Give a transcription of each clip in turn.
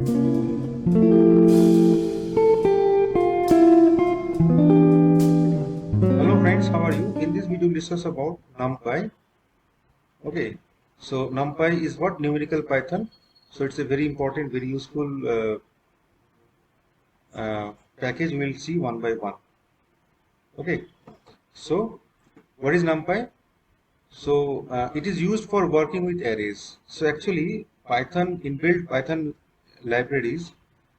Hello friends, how are you? In this video we'll discuss about Numpy. Okay, so Numpy is what? Numerical Python. So it's a very important, very useful package. We'll see one by one. Okay, so what is Numpy? So it is used for working with arrays. So actually Python, inbuilt Python libraries,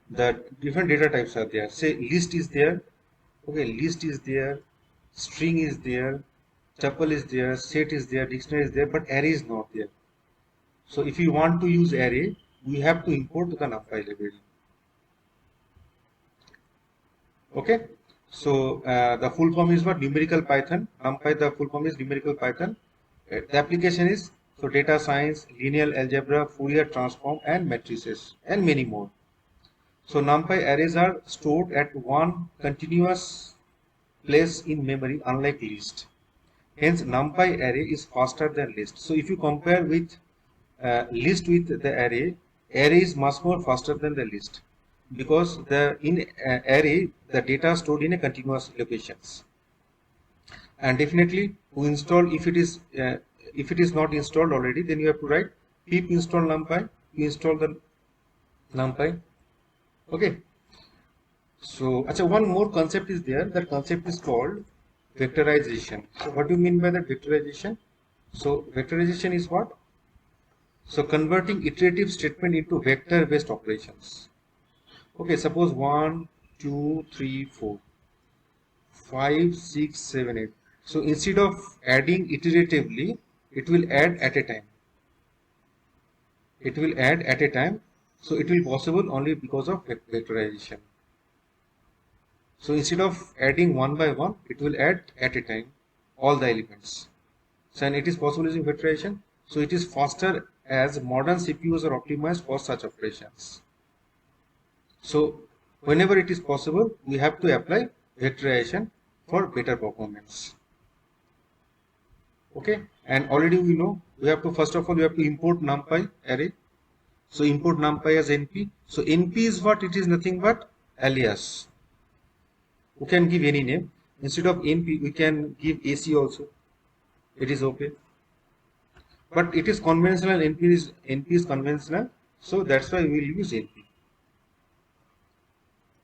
the different data types are there. Say list is there. Okay, list is there, string is there, tuple is there, set is there, dictionary is there, but array is not there. So if you want to use array, we have to import the Numpy library. Okay, so the full form is what? Numerical Python. Numpy, the full form is Numerical Python. The application is so data science, linear algebra, Fourier transform, and matrices, and many more. So Numpy arrays are stored at one continuous place in memory, unlike list. Hence, Numpy array is faster than list. So if you compare with list with the array, array is much more faster than the list, because in array the data stored in a continuous locations. And definitely to install, if it is not installed already, then you have to write pip install Numpy to install the Numpy. Okay. So one more concept is there. That concept is called vectorization. So what do you mean by that vectorization? So vectorization is what? So converting iterative statement into vector based operations. Okay, suppose 1, 2, 3, 4, 5, 6, 7, 8. So instead of adding iteratively, it will add at a time. It will add at a time. So it will possible only because of vectorization. So instead of adding one by one, it will add at a time all the elements. So and it is possible using vectorization. So it is faster, as modern CPUs are optimized for such operations. So whenever it is possible, we have to apply vectorization for better performance. Okay, and already we know we have to, first of all, we have to import Numpy array. So import Numpy as NP. So NP is what? It is nothing but alias. We can give any name. Instead of NP, we can give AC also. It is okay. But it is conventional. NP is conventional. So that's why we will use NP.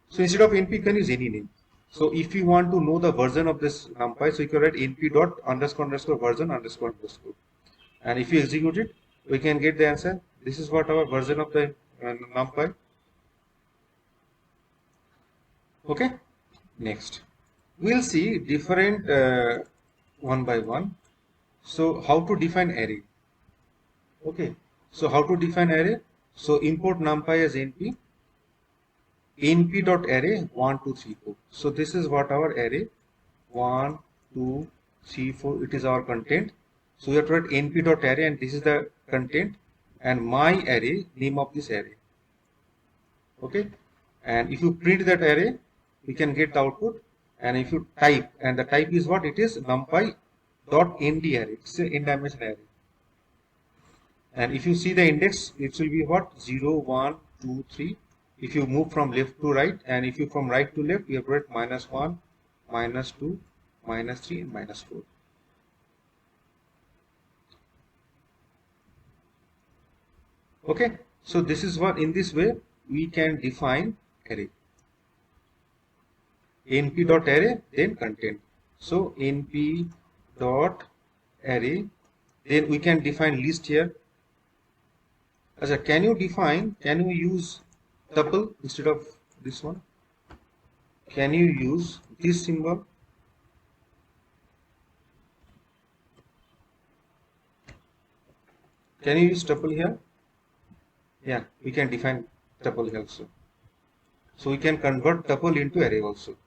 So instead of NP, you can use any name. So if you want to know the version of this Numpy, so you can write np dot underscore underscore version underscore underscore. And if you execute it, we can get the answer. This is what our version of the Numpy. Okay. Next, we'll see different one by one. So how to define array? Okay, so how to define array? So import Numpy as np dot array 1 2 3 4. So this is what our array 1 2 3 4. It is our content. So we have to write np dot array, and this is the content, and my array, name of this array. Okay, and if you print that array, we can get the output. And if you type, and the type is what? It is Numpy dot nd array. It's an n dimension array. And if you see the index, it will be what? 0 1 2 3. If you move from left to right, and if you from right to left, you have to write -1 -2 -3 and -4. Okay, so this is what, in this way we can define array. np dot array, then content. So np dot array, then we can define list here. Can you use tuple instead of this one? Can you use this symbol? Can you use tuple here? Yeah, we can define tuple here also. So we can convert tuple into array also.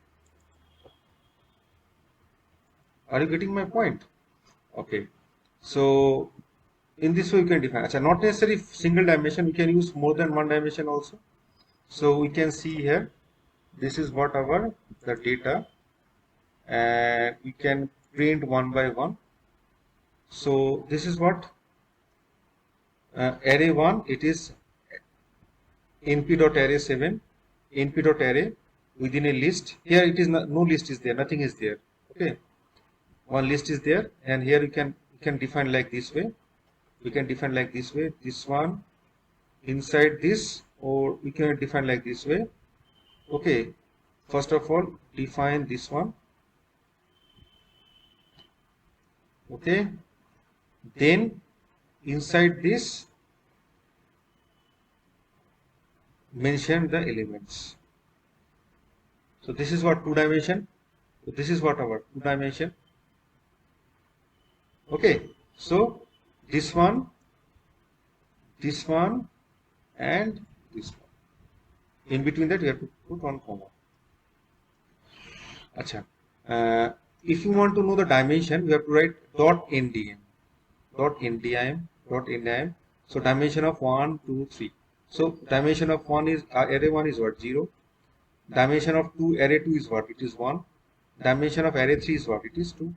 Are you getting my point? Okay. So in this way we can define. Not necessarily single dimension, we can use more than one dimension also. So we can see here, this is what our the data, and we can print one by one. So this is what array 1, it is np.array 7, np.array within a list. Here it is not, no list is there, nothing is there. Okay, one list is there, and here you can define like this way. We can define like this way, this one inside this, or we can define like this way. Okay, first of all define this one. Okay, then inside this mention the elements. So this is what 2 dimension. So this is what our 2 dimension. Okay, so this one, and this one. In between that, you have to put one comma. Acha. If you want to know the dimension, you have to write .ndim. So dimension of 1, 2, 3. So dimension of 1 is array 1 is what? 0. Dimension of 2, array 2 is what? It is 1. Dimension of array 3 is what? It is 2.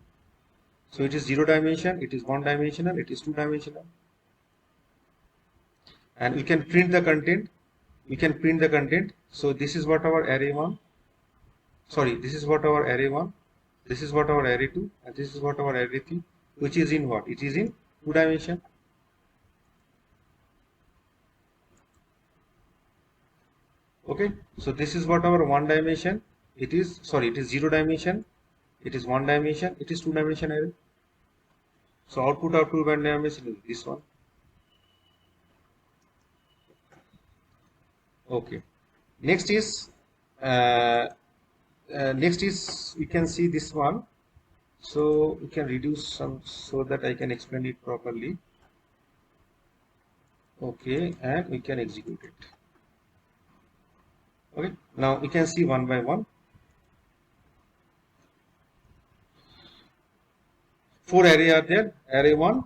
So it is 0 dimension, it is 1 dimensional, it is 2 dimensional. And we can print the content. So this is what our array 1. Sorry, this is what our array 1. This is what our array 2, and this is what our array 3, which is in what? It is in 2 dimension. Okay, so this is what our 1 dimension. It is 0 dimension, it is 1 dimension, it is 2 dimension array. So output of 2 dimension is this one. Okay, next is we can see this one. So we can reduce some so that I can explain it properly. Okay, and we can execute it. Okay, now we can see one by one. 4 array are there. Array 1.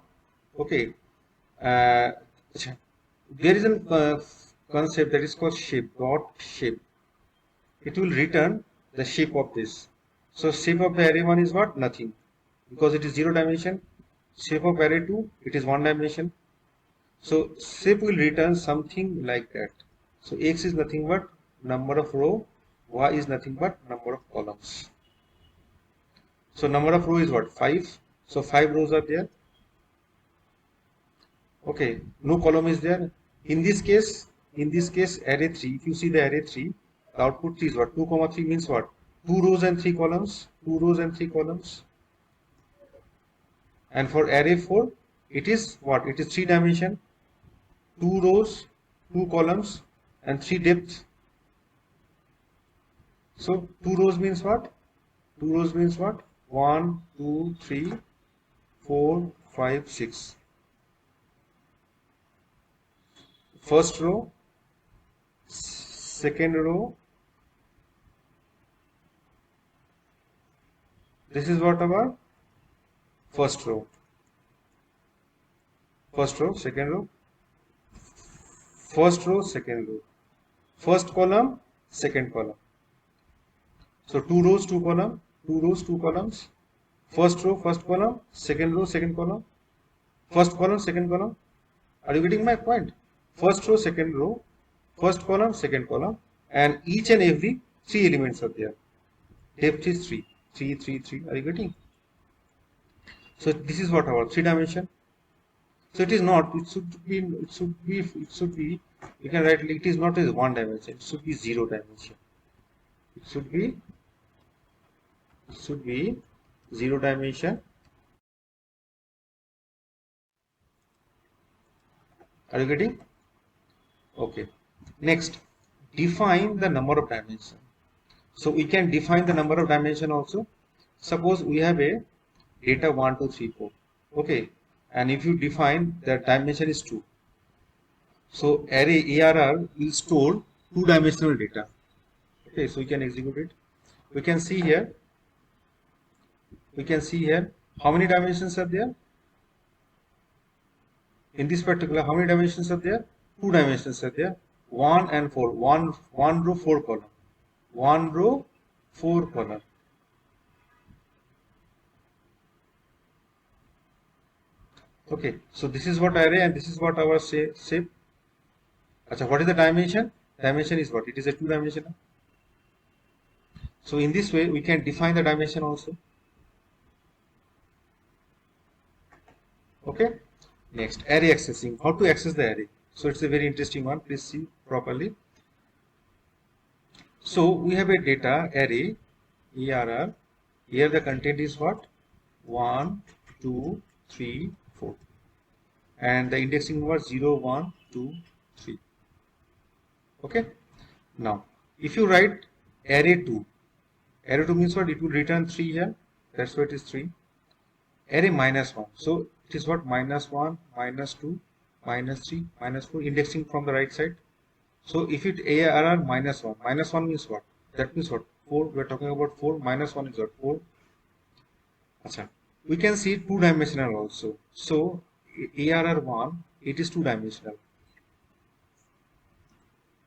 Okay, there is a concept that is called shape. It will return the shape of this. So shape of the array 1 is what? Nothing, because it is 0 dimension. Shape of array 2, it is 1 dimension. So shape will return something like that. So x is nothing but number of row, y is nothing but number of columns. So number of row is what? 5. So 5 rows are there. Okay, no column is there. In this case array 3, if you see the array 3, the output is what? 2, 3 means what? 2 rows and 3 columns. 2 rows and 3 columns. And for array 4, it is what? It is 3 dimension. 2 rows, 2 columns, and 3 depth. So 2 rows means what? 2 rows means what? 1, 2, 3, 4, 5, 6. First row, second row. This is what our first row, second row, first row, second row, first column, second column. So 2 rows, 2 column, 2 rows, 2 columns, first row, first column, second row, second column, first column, second column. Are you getting my point? First row, second row, first column, second column, and each and every 3 elements are there. Depth is 3. 3, 3, 3. Are you getting? So this is what our 3 dimension. So it is not. It should be. You can write it is not as 1 dimension. It should be 0 dimension. It should be 0 dimension. Are you getting? Okay. Next, define the number of dimensions. So we can define the number of dimension also. Suppose we have a data 1, 2, 3, 4. Okay, and if you define that dimension is 2. So array ARR will store 2-dimensional data. Okay, so we can execute it. We can see here how many dimensions are there. In this particular, how many dimensions are there? 2 dimensions are there. 1 and 4. One row, 4 column. 1 row, 4 column. Okay, so this is what array and this is what our shape. Achha, what is the dimension? dimension is what? It is a two-dimensional. So in this way, we can define the dimension also. Okay. Next, array accessing. How to access the array? So it's a very interesting one. Please see properly. So we have a data array, ARR. Here the content is what? 1, 2, 3, 4. And the indexing was 0, 1, 2, 3. Okay. Now, if you write array 2 means what? It will return 3 here. That's why it is 3. Array -1. So it is what? -1, -2, -3, -4, indexing from the right side. So if it ARR -1 means what? That means what? 4. We are talking about 4. -1 is what? 4. Achha. We can see two-dimensional also. So ARR1, it is two-dimensional.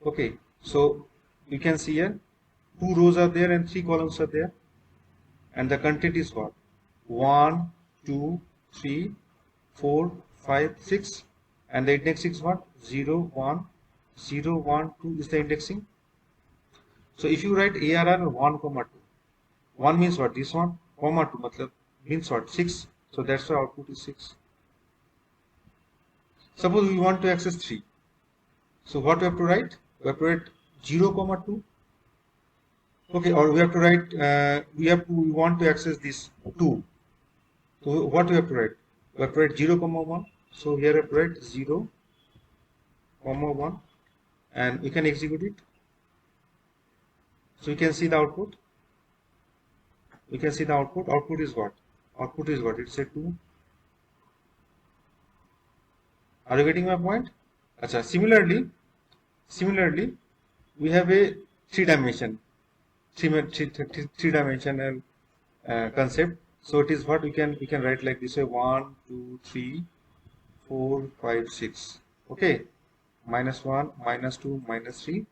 Okay. So you can see here 2 rows are there and 3 columns are there. And the content is what? 1, 2, 3, 4, 5, 6. And the indexing is what? 0, 1, 0, 1, 2 is the indexing. So if you write ARR 1, 2. 1 means what? This one, comma 2 matlab means what? 6. So that's why output is 6. Suppose we want to access 3. So what we have to write? We have to write 0, 2. Okay, or we have to write, we want to access this 2. So what we have to write? We have to write 0, 1. So here I have to write 0, 1, and we can execute it. So you can see the output. We can see the output. Output is what? Output is what? It's a 2. Are you getting my point? Achha, similarly, we have a three-dimensional concept. So it is what we can write like this way: 1, 2, 3, 4, 5, 6. Okay, -1, -2, -3,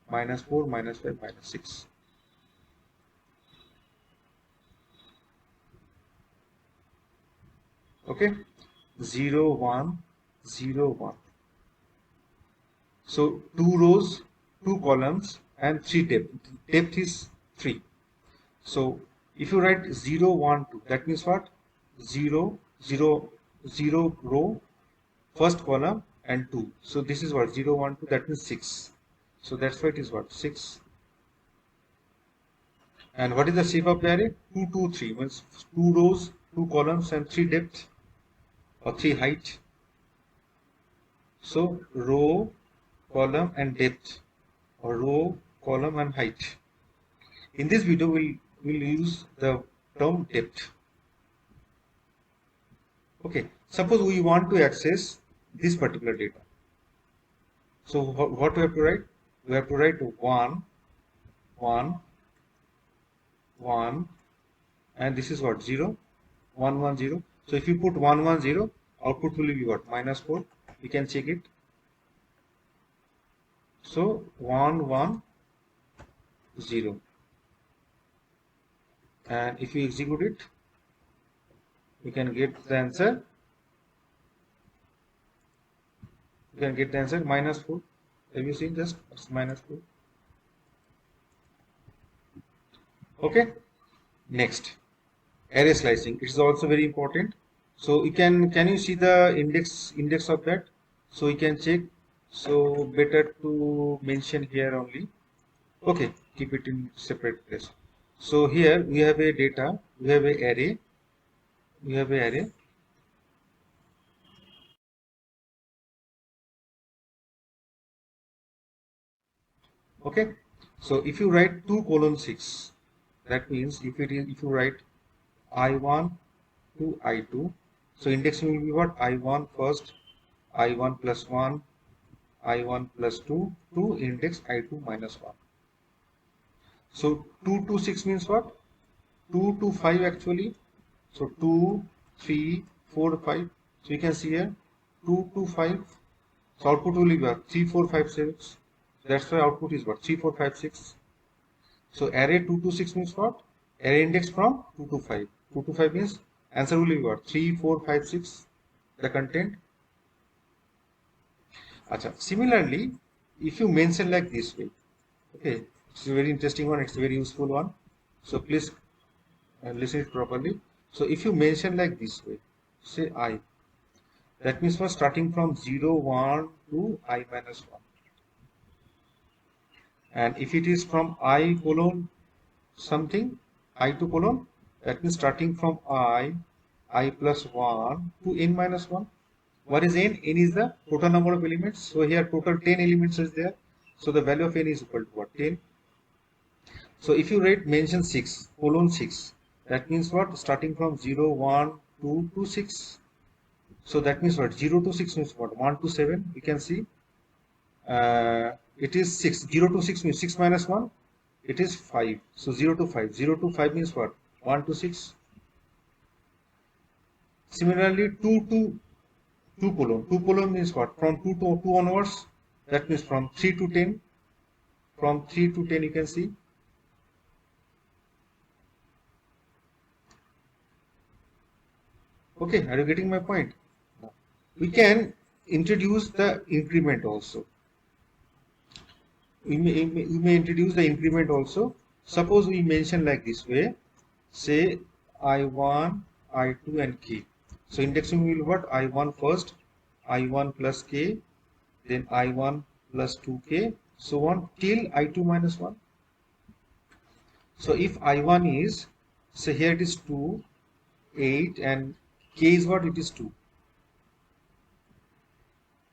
-4, -5, -6. Okay, 0, 1, 0, 1. So 2 rows, 2 columns, and 3 depth. Depth is 3. So if you write 0, 1, 2, that means what? 0, 0, 0 row, first column, and 2. So this is what? 0, 1, 2, that means 6. So that's why it is what? 6. And what is the shape of the array? 2, 2, 3 means 2 rows, 2 columns, and 3 depth or 3 height. So row, column, and depth, or row, column, and height. In this video, we'll use the term depth. Okay, suppose we want to access this particular data. So what we have to write? We have to write 1, 1, 1, and this is what? 0, 1, 1, 0. So if you put 1, 1, 0, output will be what? -4. We can check it. So 1, 1, 0. And if you execute it, we can get the answer. You can get the answer -4. Have you seen just? It's -4. Okay. Next, array slicing. It is also very important. So you can you see the index of that? So you can check. So better to mention here only. Okay, keep it in separate place. So here we have a data, we have a array, Okay, so if you write 2 colon 6, that means if you write I1 to I2, so indexing will be what? I1 first, I1 plus 1, I1 plus 2 to index I2 minus 1. So 2 to 6 means what? 2 to 5 actually. So 2, 3, 4, 5. So you can see here 2 to 5. So output will be what? 3, 4, 5, 6. That's why output is what? 3, 4, 5, 6. So array 2 to 6 means what? Array index from 2 to 5. 2 to 5 means answer will be what? 3, 4, 5, 6. The content. Achha. Similarly, if you mention like this way, okay, it's a very interesting one, it's a very useful one, so please listen it properly. So if you mention like this way, say I, that means for starting from 0 1 to I minus 1, and if it is from I colon something, I to colon, that means starting from I plus 1 to n minus 1. What is n? N is the total number of elements. So here total 10 elements is there. So the value of n is equal to what? 10. So if you write mention 6 colon 6, that means what? Starting from 0 1 2 to 6. So that means what? 0 to 6 means what? 1 to 7. We can see it is 6. 0 to 6 means 6 minus 1. It is 5. So 0 to 5. 0 to 5 means what? 1 to 6. Similarly, 2 to 2 colon. 2 colon means what? From 2 to 2 onwards. That means from 3 to 10. From 3 to 10 you can see. Okay, are you getting my point? We can introduce the increment also. We may introduce the increment also. Suppose we mention like this way, say I1, I2 and K. So indexing will what? I1 first, I1 plus K, then I1 plus 2K, so on till I2 minus 1. So if I1 is, say here it is 2, 8 and K is what? It is 2.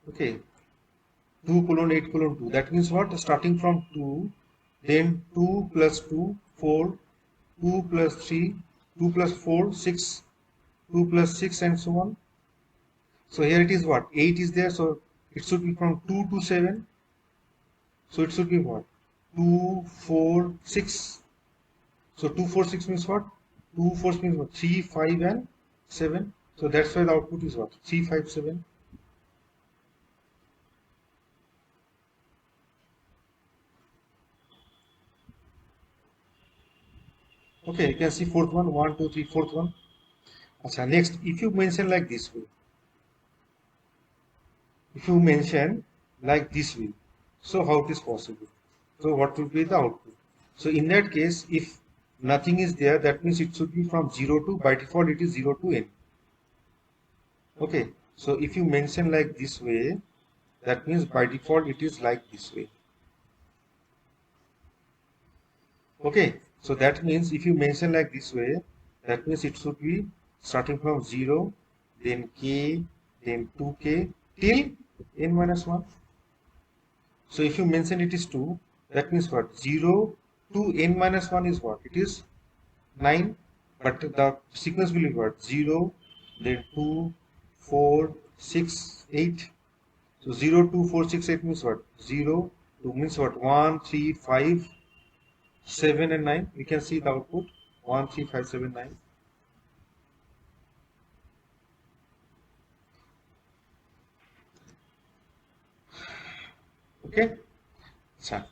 Okay. 2 colon 8 colon 2. That means what? Starting from 2, then 2 plus 2, 4, 2 plus 3, 2 plus 4, 6, 2 plus 6 and so on. So here it is what? 8 is there, so it should be from 2 to 7. So it should be what? 2, 4, 6. So 2, 4, 6 means what? 2, 4 means what? 3, 5 and 7. So that's why the output is what? 3, 5, 7. Okay, you can see fourth one, 1, 2, 3, fourth one. Achha, next, if you mention like this way, if you mention like this way, so how it is possible? So what will be the output? So in that case, if nothing is there, that means it should be from 0 to, by default it is 0 to n. Okay, so if you mention like this way, that means by default it is like this way. Okay, so that means if you mention like this way, that means it should be starting from 0, then k, then 2k till n minus 1. So if you mention it is 2, that means what? 0 to n minus 1 is what? It is 9, but the sequence will be what? 0, then 2, 4, 6, 8. So 0, 2, 4, 6, 8 means what? 0, 2 means what? 1, 3, 5, 7 and 9. We can see the output 1, 3, 5, 7, 9. Okay. So,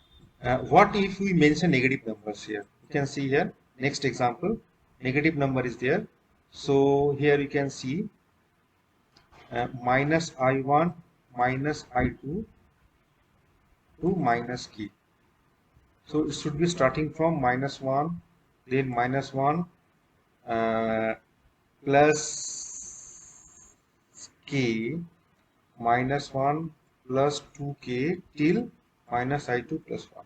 what if we mention negative numbers here? You can see here, next example, negative number is there. So here you can see minus I1 minus I2 to minus K. So it should be starting from minus 1, then minus 1 plus K minus 1 plus 2K till minus I2 plus 1.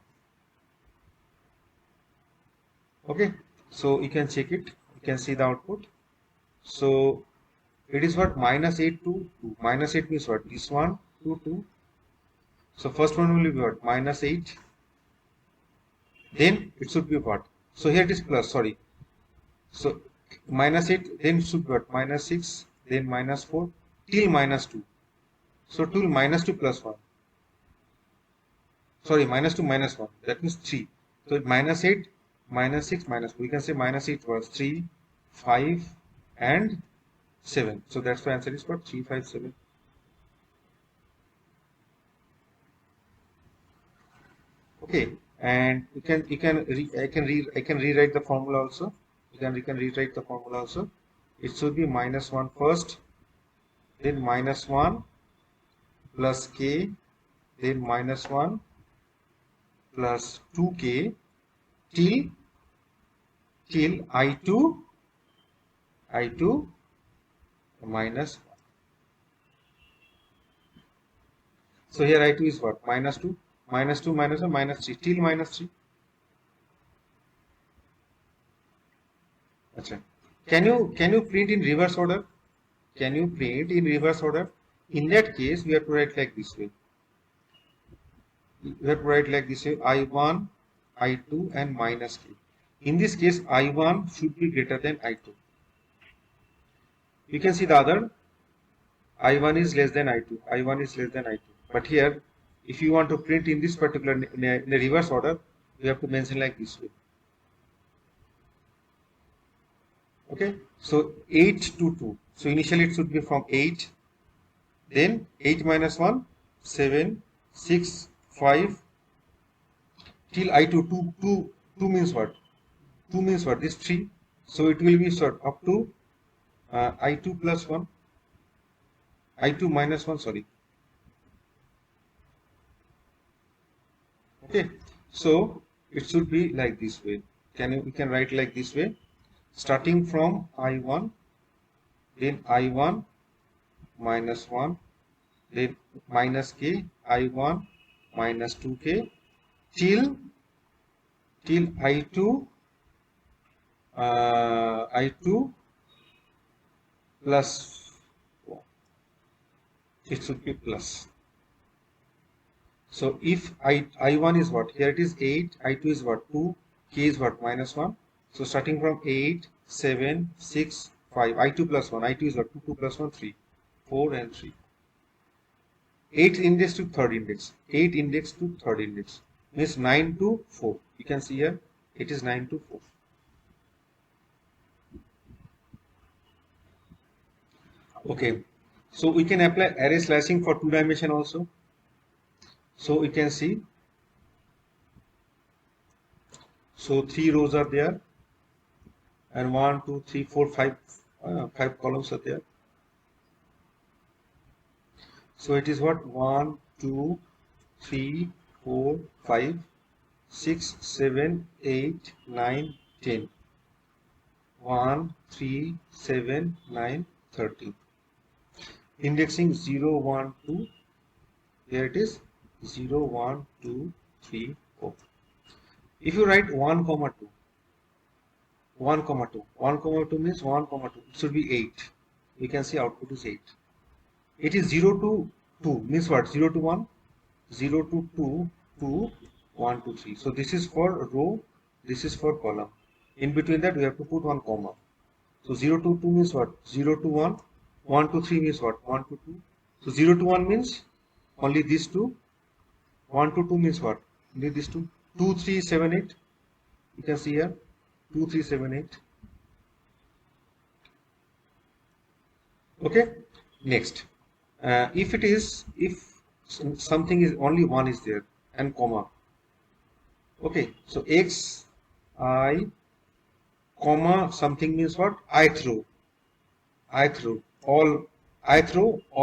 Okay, so you can check it, you can see the output. So it is what? Minus 8 to 2. Minus 8 means what? This one to 2. So first one will be what? Minus 8. Then it should be what? So here it is plus, sorry. So minus 8, then it should be what? Minus 6, then minus 4 till minus 2. So till minus 2 plus 1. Sorry, minus 2 minus 1. That means 3. So minus 8, minus 6, minus 4. We can say minus 8 was 3, 5 and 7. So that's the answer is what? 3, 5, 7. Okay, and I can rewrite the formula also. You can rewrite the formula also. It should be minus 1 first, then minus 1 plus k, then minus 1 plus 2k till I2 minus 1. So here I2 is what? Minus 2 minus 2 minus 1 minus 3 till minus 3. Achha. Can you print in reverse order? Can you print in reverse order? In that case, we have to write like this way. We have to write like this way: I1, I2, and minus k. In this case, I1 should be greater than I2. You can see the other. I1 is less than I2. I1 is less than I2. But here, if you want to print in this particular in a reverse order, we have to mention like this way. Okay, so 8 to 2. So initially it should be from 8, then 8 minus 1, 7, 6, 5, till I2, 2 means what? 2 means what? This 3. So it will be sort up to I2 plus 1, I2 minus 1, sorry. Okay, so it should be like this way. We can write like this way, starting from I1, then I1 minus 1, then minus k, I1 minus 2k till I2 I2 plus 1. It should be plus. So if I1 is what? Here it is 8, I2 is what? 2, k is what? Minus 1. So starting from 8, 7, 6, 5, I2 plus 1, I2 is what? 2 plus 1, 3, 4 and 3. 8 index to third index, 8 index to third index means 9 to 4. You can see here it is 9 to 4. Okay, so we can apply array slashing for 2 dimension also. So we can see, so 3 rows are there and 1, 2, 3, 4, 5 columns are there. So it is what? 1, 2, 3, 4, 5, 6, 7, 8, 9, 10. 1, 3, 7, 9, 13. Indexing 0, 1, 2. Here it is 0, 1, 2, 3, 4. If you write 1, 2, 1, 2, 1, 2 means 1, 2. It should be 8. We can see output is 8. It is 0 to 2 means what? 0 to 1, 0 to 2, 2, 1 to 3. So this is for row, this is for column. In between that we have to put 1 comma. So 0 to 2 means what? 0 to 1, 1 to 3 means what? 1 to 2. So 0 to 1 means only these two. 1 to 2 means what? Only these two. 2, 3, 7, 8. You can see here 2, 3, 7, 8. Okay. Next, if something is only 1 is there and comma. Okay. So x I comma something means what? Ith row. Ith row. All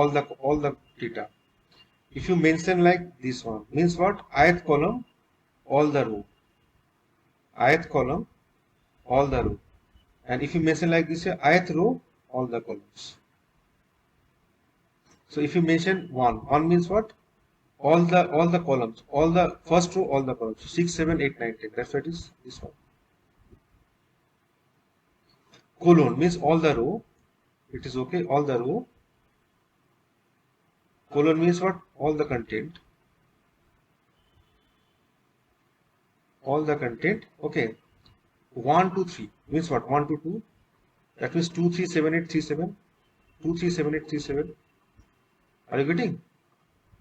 the data. If you mention like this one, means what? Ith column, all the row. Ith column, all the row. And if you mention like this, ith row, all the columns. So if you mention 1 means what? All the columns, all the first row, all the columns. 6, 7, 8, 9, 10. That's what is this one. Colon means all the row. It is okay, all the row. Colon means what? All the content. All the content. Okay. 1, 2, 3 means what? 1 to 2. That means 2, 3, 7, 8, 3, 7. 2, 3, 7, 8, 3, 7. Are you getting?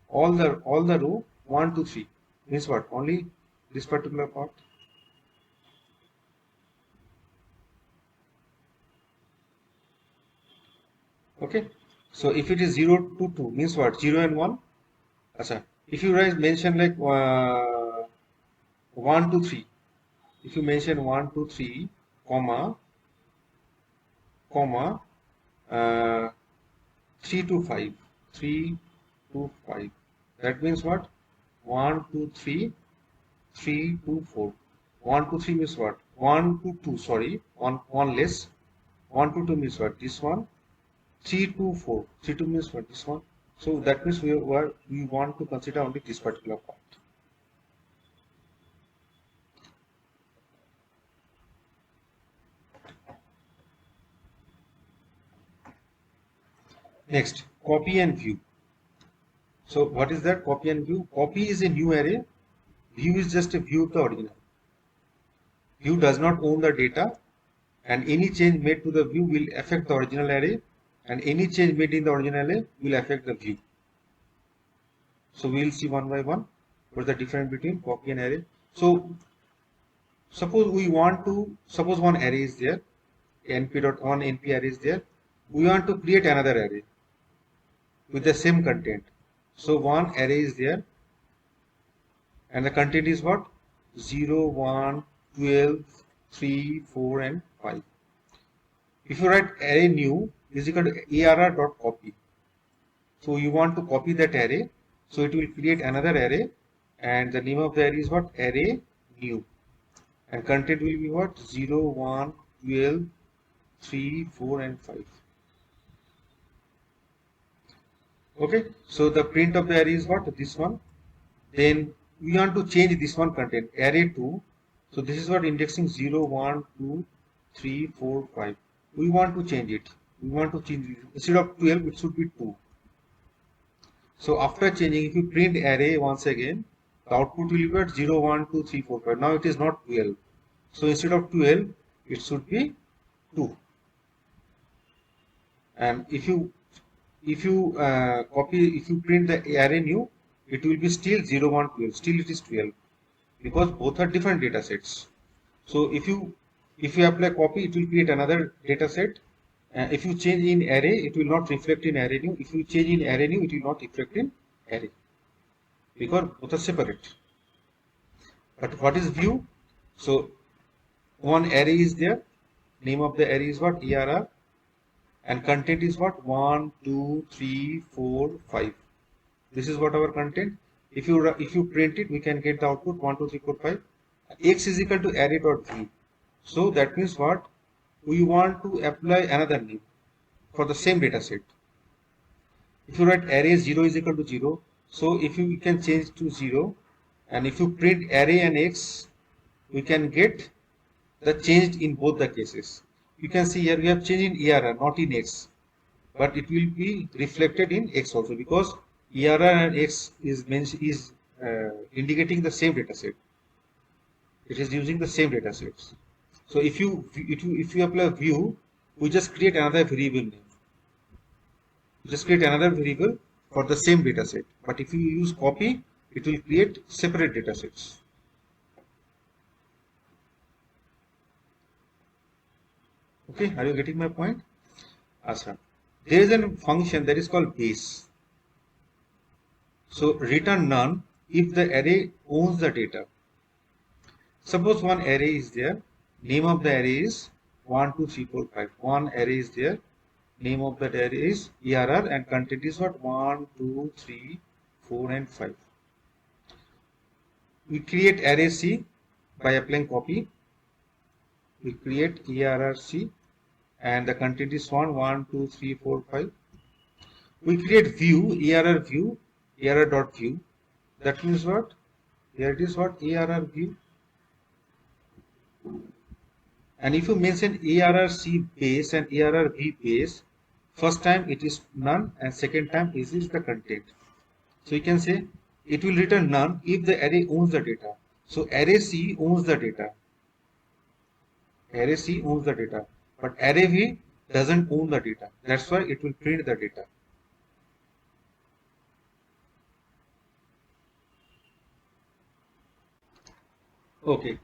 All the row 1, 2, 3 means what? Only this particular part. Okay. So if it is 0 to 2 means what? 0 and 1. Achha. If you guys mention like 1 to 3, if you mention 1 to 3 comma 3 to 5, 3 to 5, that means what? 1 2 3 3 2 4. 1 2 3 means what? 1 2 2, sorry, one less. 1 2 2 means what? This one. 3 2 4. 3 2 means what? This one. So that means we want to consider only this particular part. Next, copy and view. So what is that? Copy and view. Copy is a new array. View is just a view of the original. View does not own the data, and any change made to the view will affect the original array, and any change made in the original array will affect the view. So we will see one by one what is the difference between copy and array. So suppose one array is there, np.1 np array is there. We want to create another array with the same content. So one array is there, and the content is what? 0, 1, 12, 3, 4, and 5. If you write array new is equal to arr.copy. So you want to copy that array. So it will create another array, and the name of the array is what? Array new. And content will be what? 0, 1, 12, 3, 4, and 5. Okay, so the print of the array is what? This one. Then we want to change this one content, array 2. So this is what? Indexing 0, 1, 2, 3, 4, 5. We want to change it. We want to change it. Instead of 12, it should be 2. So after changing, if you print array once again, the output will be what? 0, 1, 2, 3, 4, 5. Now it is not 12. So instead of 12, it should be 2. And if you print the array new, it will be still 0, 1, 12. Still it is 12, because both are different data sets. So if you apply copy, it will create another data set. If you change in array, it will not reflect in array new. If you change in array new, it will not reflect in array, because both are separate. But what is view? So one array is there. Name of the array is what? ARR. And content is what? 1, 2, 3, 4, 5. This is what our content. If you print it, we can get the output 1, 2, 3, 4, 5. X is equal to array.view. So that means what? We want to apply another name for the same data set. If you write array 0 is equal to 0, so if you can change to 0, and if you print array and x, we can get the change in both the cases. You can see here we have changed in ARR, not in X, but it will be reflected in X also, because ARR and X is indicating the same data set. It is using the same data sets. So if you apply view, we just create another variable name. Just create another variable for the same data set. But if you use copy, it will create separate data sets. Okay, are you getting my point? Awesome. There is a function that is called base. So return none if the array owns the data. Suppose one array is there. Name of the array is 1, 2, 3, 4, 5. One array is there. Name of that array is ARR, and content is what? 1, 2, 3, 4, and 5. We create array C by applying copy. We create ARRC, and the content is 1, 1, 2, 3, 4, 5. We create view, ARR view, ARR.view. That means what? Here it is what? ARR view. And if you mention ARRC base and ARRV base, first time it is none, and second time it is the content. So you can say it will return none if the array owns the data. So array C owns the data. Array C owns the data, but array V doesn't own the data. That's why it will print the data. Okay.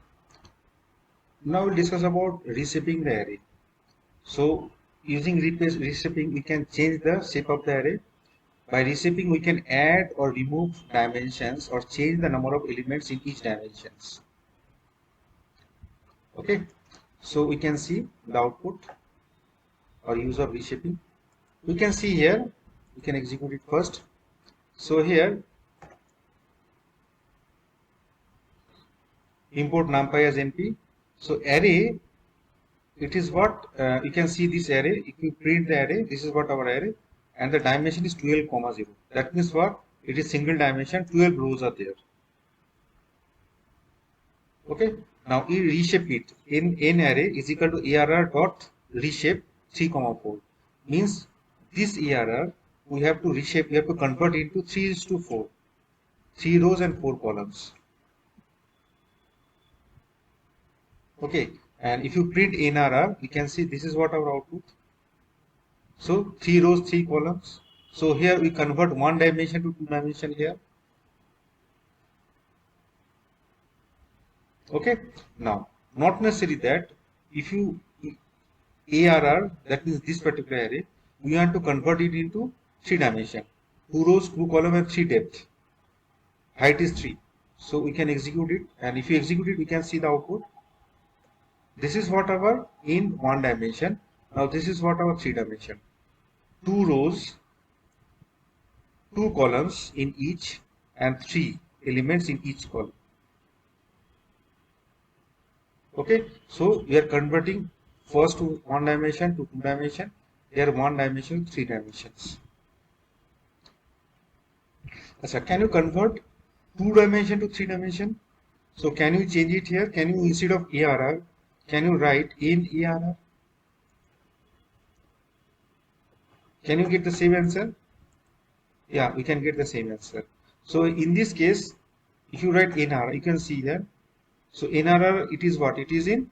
Now we'll discuss about reshaping the array. So using reshaping, we can change the shape of the array. By reshaping, we can add or remove dimensions or change the number of elements in each dimensions. Okay. So we can see the output or use of reshaping. We can see here, we can execute it first. So here import numpy as np. So array, it is what you can see this array. If you print the array, this is what our array, and the dimension is 12, 0. That means what? It is single dimension, 12 rows are there. Okay. Now we reshape it. In n array is equal to arr dot reshape 3, 4. Means this arr we have to reshape. We have to convert into 3:4. 3 rows and 4 columns. Okay. And if you print nrr, you can see this is what our output. So 3 rows, 3 columns. So here we convert 1 dimension to 2 dimension here. Okay. Now, not necessary that if you ARR, that means this particular array, we want to convert it into 3 dimension. 2 rows, 2 column and 3 depth. Height is 3. So we can execute it, and if you execute it, we can see the output. This is what our in 1 dimension. Now this is what our 3 dimension. 2 rows, 2 columns in each, and 3 elements in each column. Okay, so we are converting first to 1 dimension to 2 dimension. Here 1 dimension, 3 dimensions. Achha, can you convert 2 dimension to 3 dimension? So can you change it here? Can you, instead of ARR, can you write in ARR? Can you get the same answer? Yeah, we can get the same answer. So in this case, if you write NRR, you can see here. So NRR, it is what? It is in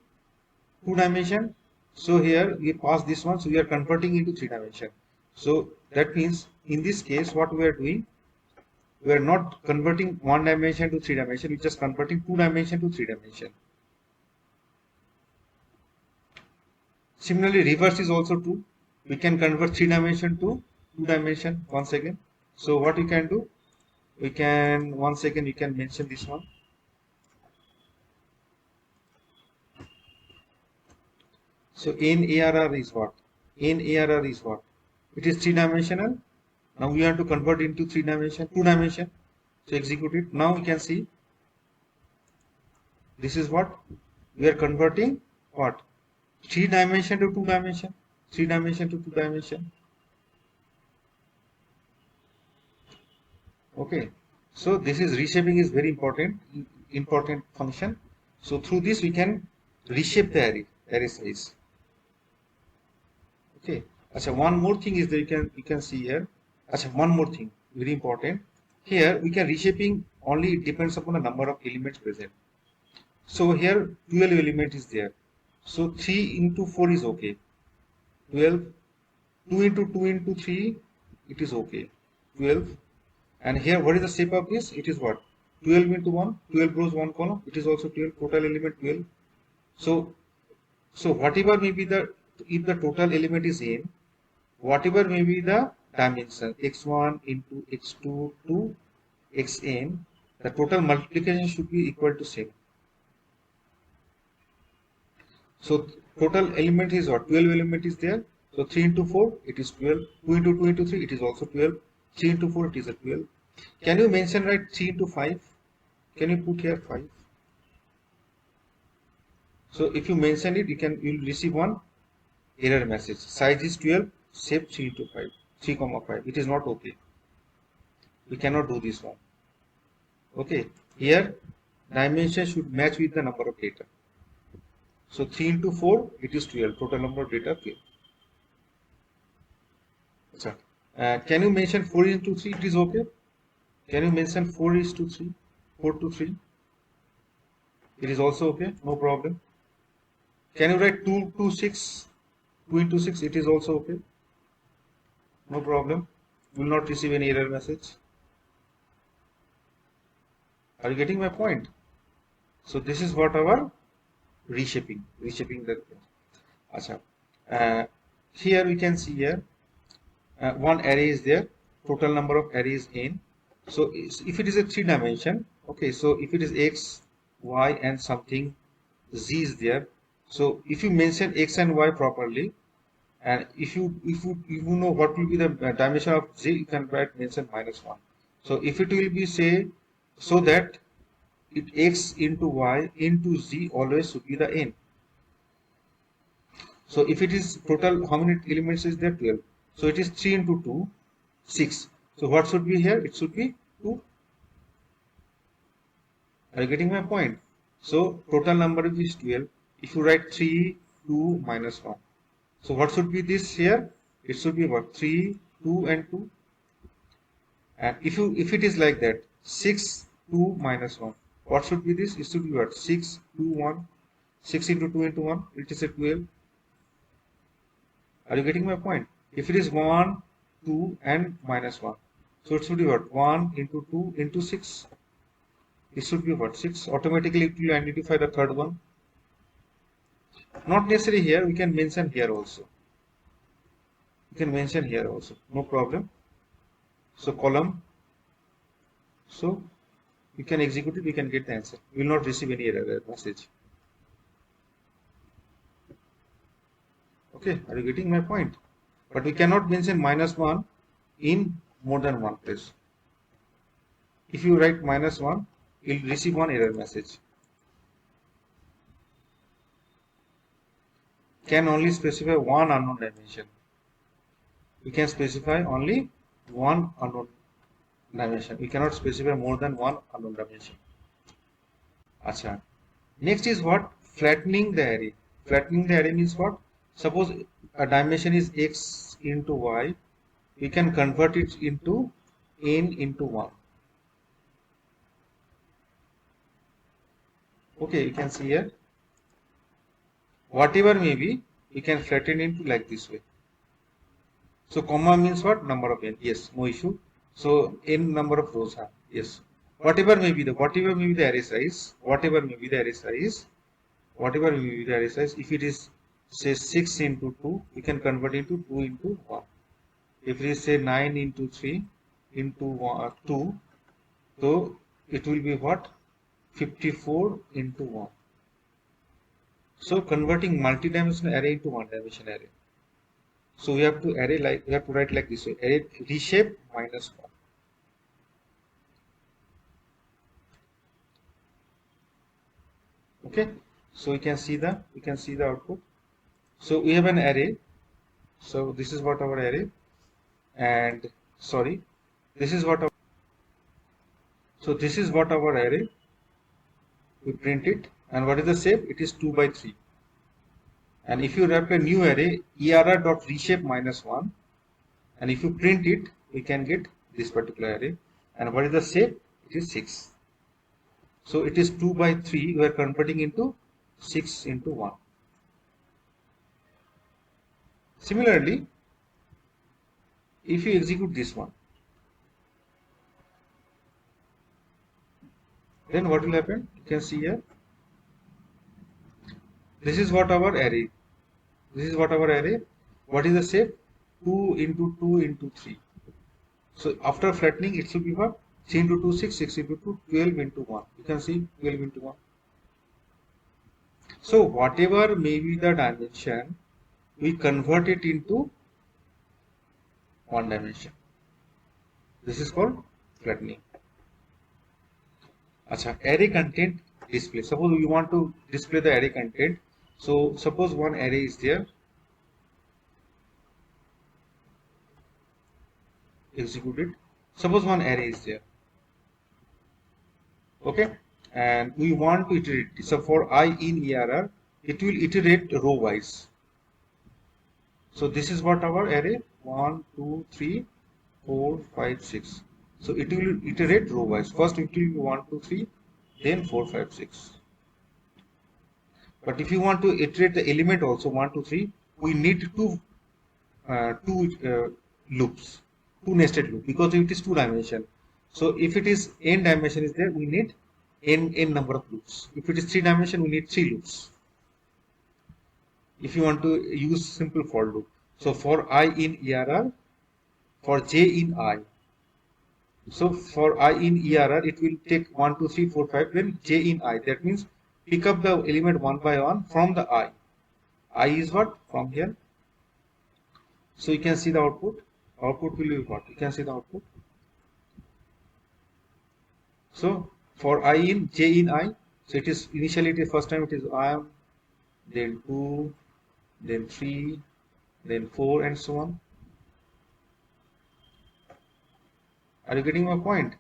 2 dimension. So here we pass this one, so we are converting into 3 dimension. So that means in this case, what we are doing, we are not converting 1 dimension to 3 dimension, we are just converting 2 dimension to 3 dimension. Similarly, reverse is also true. We can convert 3 dimension to 2 dimension once again. So what we can do, we can once again we can mention this one. So in ARR is what? In ARR is what? It is 3 dimensional. Now we want to convert into 3 dimension, 2 dimension. So execute it. Now we can see this is what we are converting what? 3 dimension to 2 dimension, 3 dimension to 2 dimension. Okay, so this is reshaping is very important function. So through this we can reshape the array size. Okay, so one more thing is that you can see here. One more thing very important. Here we can reshaping only, it depends upon the number of elements present. So here 12 element is there. So 3 into 4 is okay. 12, 2 into 2 into 3, it is okay. 12. And here what is the shape of this? It is what? 12 into 1, 12 rows, 1 column. It is also 12, total element 12. So whatever may be the, if the total element is n, whatever may be the dimension, x1 into x2 to xn, the total multiplication should be equal to same. So total element is what? 12 element is there. So 3 into 4, it is 12. 2 into 2 into 3, it is also 12. 3 into 4, it is a 12. Can you mention, right, 3 into 5? Can you put here 5? So if you mention it, you'll receive one error message. Size is 12, shape 3 into 5, 3, 5. It is not okay. We cannot do this one. Okay. Here, dimension should match with the number of data. So 3 into 4, it is 12. Total number of data 12. Can you mention 4 into 3? It is okay. Can you mention 4 is to 3? 4 to 3? It is also okay. No problem. Can you write 2 to 6? 2 into 6? It is also okay. No problem. You will not receive any error message. Are you getting my point? So this is what our reshaping the. Here we can see here one array is there. Total number of arrays n. So if it is a 3 dimension, okay. So if it is x, y, and something z is there. So if you mention x and y properly, and if you know what will be the dimension of z, you can write mention -1. So if it will be say, so that x into y into z always should be the n. So if it is total, how many elements is there? 12. So it is 3 into 2, 6. So what should be here? It should be 2. Are you getting my point? So total number is 12. If you write 3, 2, minus 1. So what should be this here? It should be what? 3, 2 and 2. And if it is like that, 6, 2, minus 1. What should be this? It should be what? 6, 2, 1. 6 into 2 into 1. It is a 12. Are you getting my point? If it is 1, 2 and minus 1. So it should be what? 1 into 2 into 6. It should be what? 6. Automatically it will identify the third one. Not necessarily here. We can mention here also. You can mention here also. No problem. So column. So you can execute it. We can get the answer. We will not receive any error message. Okay. Are you getting my point? But we cannot mention minus 1 in more than one place. If you write minus 1, you will receive one error message. Can only specify one unknown dimension. We can specify only one unknown dimension. We cannot specify more than one unknown dimension. Acha. Next is what? Flattening the array. Flattening the array means what? Suppose a dimension is x into y. We can convert it into n into 1. Okay, you can see here. Whatever may be, we can flatten into like this way. So comma means what? Number of n. Yes, no issue. So n number of rows are. Yes. Whatever may be the array size, if it is say 6 into 2, we can convert into 2 into 1. If it is say 9 into 3 into 2, so it will be what? 54 into 1. So converting multi-dimensional array into one-dimensional array. So we have to write like this way: array reshape minus 1. Okay. So we can see the output. So we have an array. So this is what our array, and sorry, this is what our. So this is what our array. We print it, and what is the shape? It is 2 by 3. And if you wrap a new array, err.reshape minus 1, and if you print it, we can get this particular array. And what is the shape? It is 6. So it is 2 by 3. We are converting into 6 into 1. Similarly, if you execute this one, then what will happen? You can see here. This is what our array. What is the shape? 2 into 2 into 3. So after flattening, it should be what? 3 into 2, 6, 6 into 2, 12 into 1. You can see 12 into 1. So whatever may be the dimension, we convert it into one dimension. This is called flattening. Acha, array content display. Suppose we want to display the array content. So suppose one array is there. Execute it. Suppose one array is there. Okay, and we want to iterate. So for I in ERR, it will iterate row wise. So this is what our array 1, 2, 3, 4, 5, 6. So it will iterate row wise. First it will be 1, 2, 3, then 4, 5, 6. But if you want to iterate the element also 1, 2, 3, we need two loops, two nested loops, because it is 2 dimension. So if it is n dimension is there, we need n number of loops. If it is 3 dimension, we need 3 loops. If you want to use simple for loop. So for I in ERR, for j in I. So for I in ERR, it will take 1, 2, 3, 4, 5, then j in I. That means pick up the element one by one from the I. I is what? From here. So you can see the output. Output will be what? You can see the output. So for I in j in I. So it is initially, it is first time it is I am, then 2, then 3, then 4, and so on. Are you getting my point?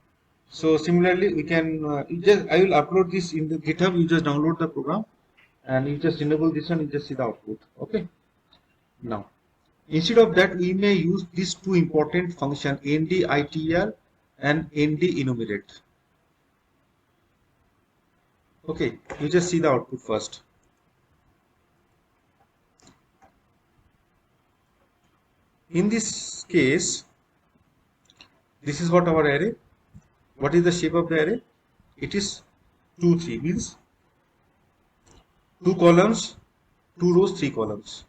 So similarly, we can I will upload this in the GitHub. You just download the program and you just enable this one. You just see the output. Okay. Now, instead of that, we may use these two important functions, ndITR and ndenumerate. Okay, you just see the output first. In this case, this is what our array. What is the shape of the array? It is 2, 3, means 2 columns, 2 rows, 3 columns.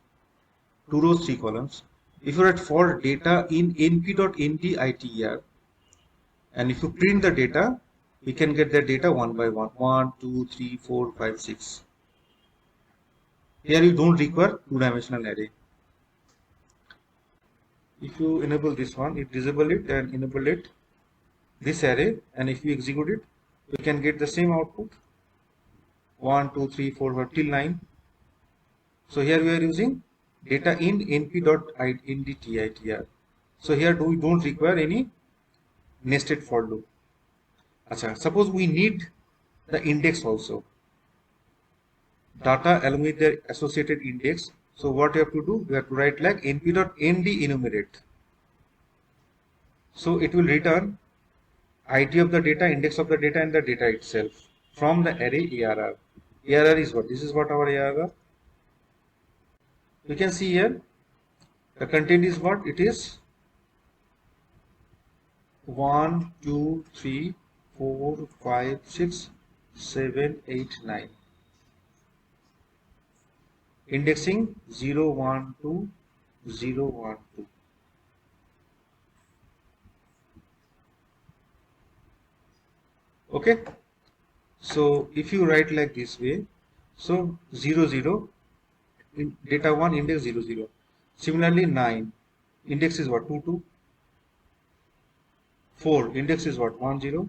2 rows, 3 columns. If you write for data in np.ndITR, and if you print the data, we can get the data one by one. 1, 2, 3, 4, 5, 6. Here you don't require two-dimensional array. If you enable this one, it disable it and enable it, this array, and if you execute it, we can get the same output. 1, 2, 3, 4, 5 till 9. So here we are using data in np.ndITR. So here we don't require any nested for loop. Achha, suppose we need the index also, data along with their associated index. So what you have to do, you have to write like np.ndenumerate. So it will return ID of the data, index of the data, and the data itself from the array ARR. ARR is what? This is what our ARR. You can see here the content is what? It is 1, 2, 3, 4, 5, 6, 7, 8, 9. Indexing 0, 1, 2, 0, 1, 2. Okay. So if you write like this way, so 0, 0, in data 1, index 0, 0. Similarly 9, index is what? 2, 2. 4, index is what? 1, 0.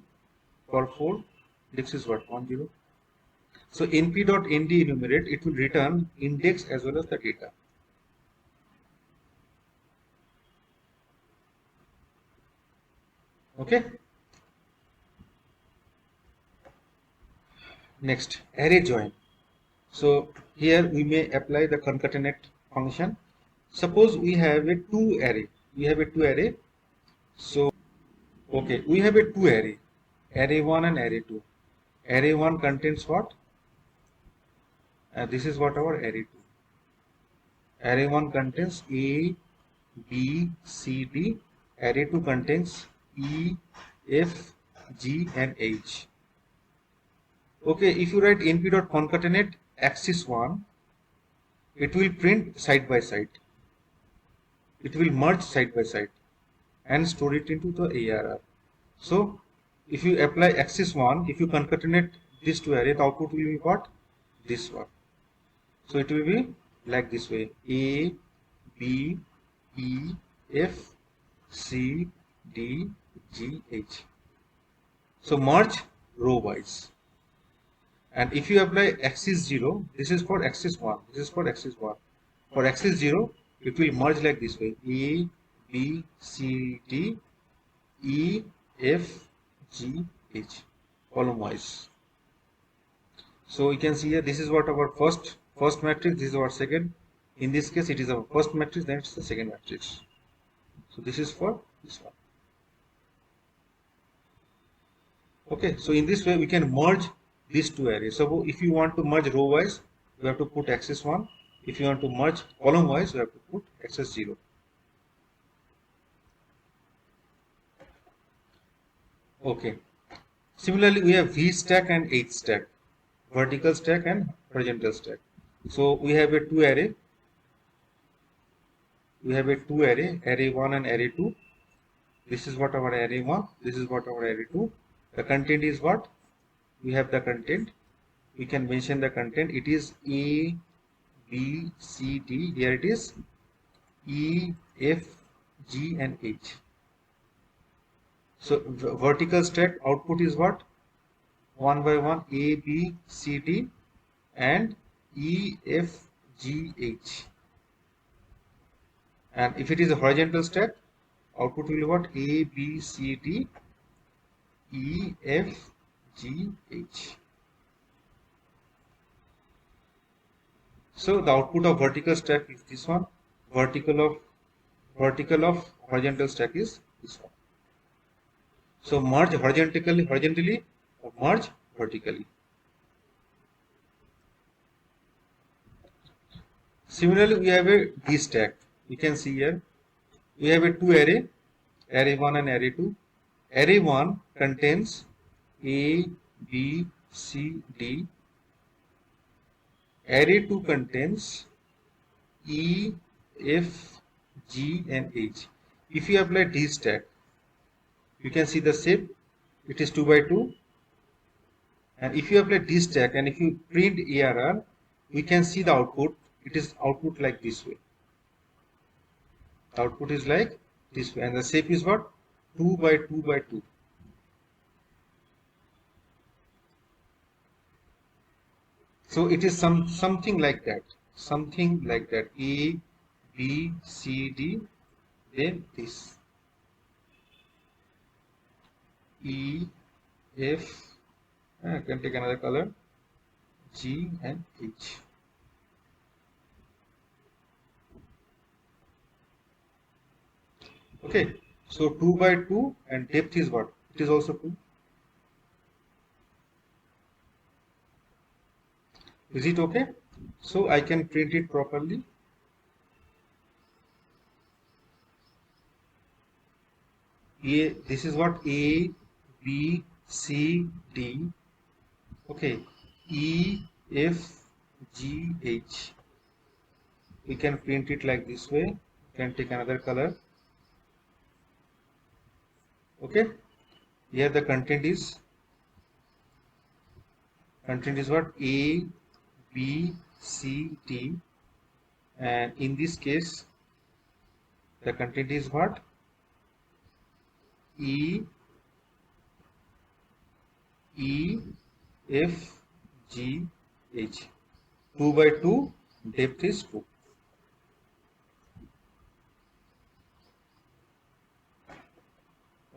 For 4, index is what? 1, 0. So np.ndenumerate, it will return index as well as the data. Okay. Next, array join. So here we may apply the concatenate function. Suppose we have a 2 array. We have a 2 array. So okay, we have a 2 array. Array 1 and array 2. Array 1 contains what? This is what our array 2. Array 1 contains A, B, C, D. Array 2 contains E, F, G, and H. Okay, if you write np.concatenate axis 1, it will print side by side. It will merge side by side and store it into the ARR. So if you apply axis 1, if you concatenate these two arrays, the output will be what? This one. So it will be like this way: A, B, E, F, C, D, G, H. So merge row wise. And if you apply axis 0, this is for axis 1, this is for axis 1. For axis 0, it will merge like this way: A, B, C, D, E, F, G, H, column wise. So you can see here, this is what our first matrix, this is our second. In this case, it is our first matrix, then it's the second matrix. So this is for this one. Okay, so in this way we can merge these two arrays. So if you want to merge row wise, you have to put axis 1. If you want to merge column wise, you have to put axis 0. Okay. Similarly, we have V stack and H stack, vertical stack and horizontal stack. So we have a 2 array. We have a 2 array, array 1 and array 2. This is what our array 1. This is what our array 2. The content is what? We have the content. We can mention the content. It is A, B, C, D. Here it is E, F, G, and H. So vertical stack output is what? one by one A, B, C, D and E, F, G, H. And if it is a horizontal stack, output will be what? A, B, C, D, E, F, G, H. So the output of vertical stack is this one. Vertical of horizontal stack is this one. So merge horizontally or merge vertically. Similarly, we have a D stack. You can see here we have a two array, array 1 and array 2. Array 1 contains A, B, C, D. Array 2 contains E, F, G and H. If you apply D stack, you can see the shape, it is 2 by 2. And if you apply D stack and if you print ARR, we can see the output. It is output like this way. The output is like this way, and the shape is what? 2 by 2 by 2. So it is something like that. Something like that. A, B, C, D, then this. E, F, I can take another color, G and H. Okay, so 2 by 2 and depth is what? It is also 2. Is it okay? So I can print it properly. This is what? A, B, C, D. Okay, E, F, G, H. We can print it like this way. You can take another color. Okay, here the content is what? A, B, C, D, and in this case the content is what? E, F, G, H. 2 by 2, depth is 2.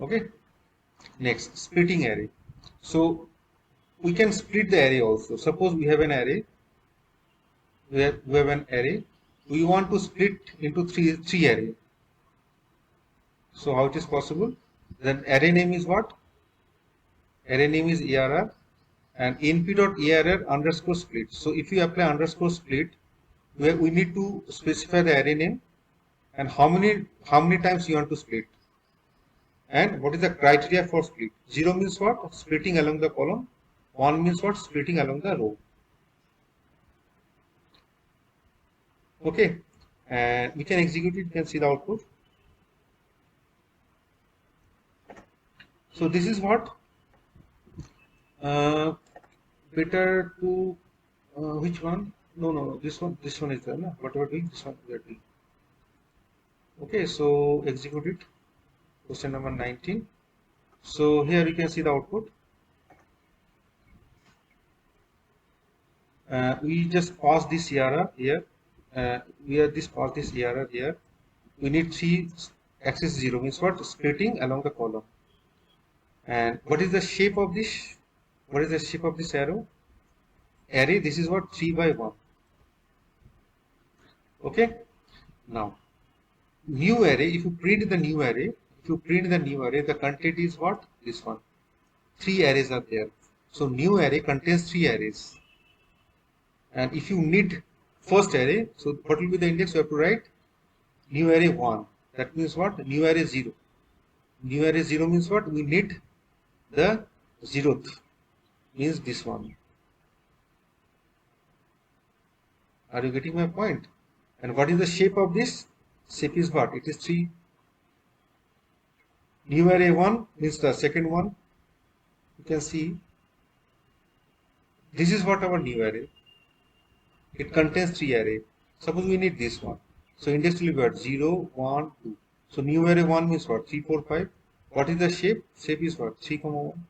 Okay, next, splitting array. So we can split the array also. Suppose we have an array. We have an array. We want to split into three array. So how it is possible? Then array name is what? Array name is ARR and np.arr underscore split. So if you apply underscore split, we need to specify the array name and how many times you want to split. And what is the criteria for split? 0 means what? Splitting along the column. 1 means what? Splitting along the row. Okay, and we can execute it. You can see the output. So this is what? Better to which one? No. This one is there. No? What we are doing? This one we are doing. Okay, so execute it. Question number 19. So here you can see the output. We just pass this ARR here. We are pass this ARR here. We need 3 axis 0 means what? Splitting along the column. And what is the shape of this? What is the shape of this arrow? Array. This is what? 3 by 1. Okay. Now, new array. If you print the new array. The content is what? This one. 3 arrays are there. So new array contains 3 arrays. And if you need first array, so what will be the index? You have to write new array 1. That means what? New array 0. New array 0 means what? We need the 0th. Means this one. Are you getting my point? And what is the shape of this? Shape is what? It is 3. New array 1 means the second one. You can see this is what our new array. It contains 3 array. Suppose we need this one. So index will be what? 0, 1, 2. So new array 1 means what? 3, 4, 5. What is the shape? Shape is what? 3, 1.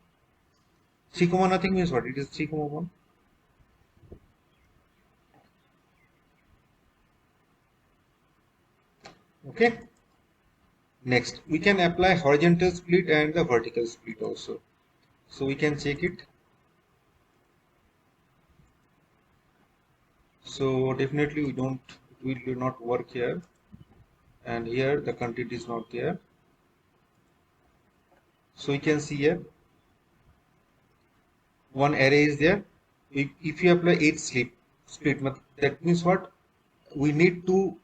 3 comma nothing means what? It is 3 comma 1. Okay. Next, we can apply horizontal split and the vertical split also. So we can check it. So definitely it will not work here, and here the content is not there. So you can see here one array is there. If you apply 8 split, that means what? We need to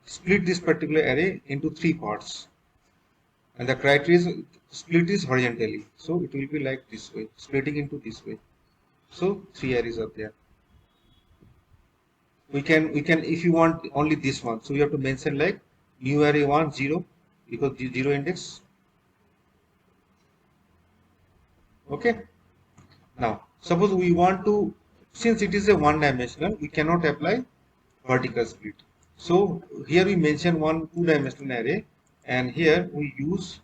split this particular array into 3 parts, and the criteria is split is horizontally, so it will be like this way, splitting into this way. So 3 arrays are there. We can if you want only this one, so you have to mention like new array 1 0 because the 0 index. Okay. Now suppose we want to, since it is a one dimensional, we cannot apply vertical split. So here we mention one 2-dimensional array, and here we use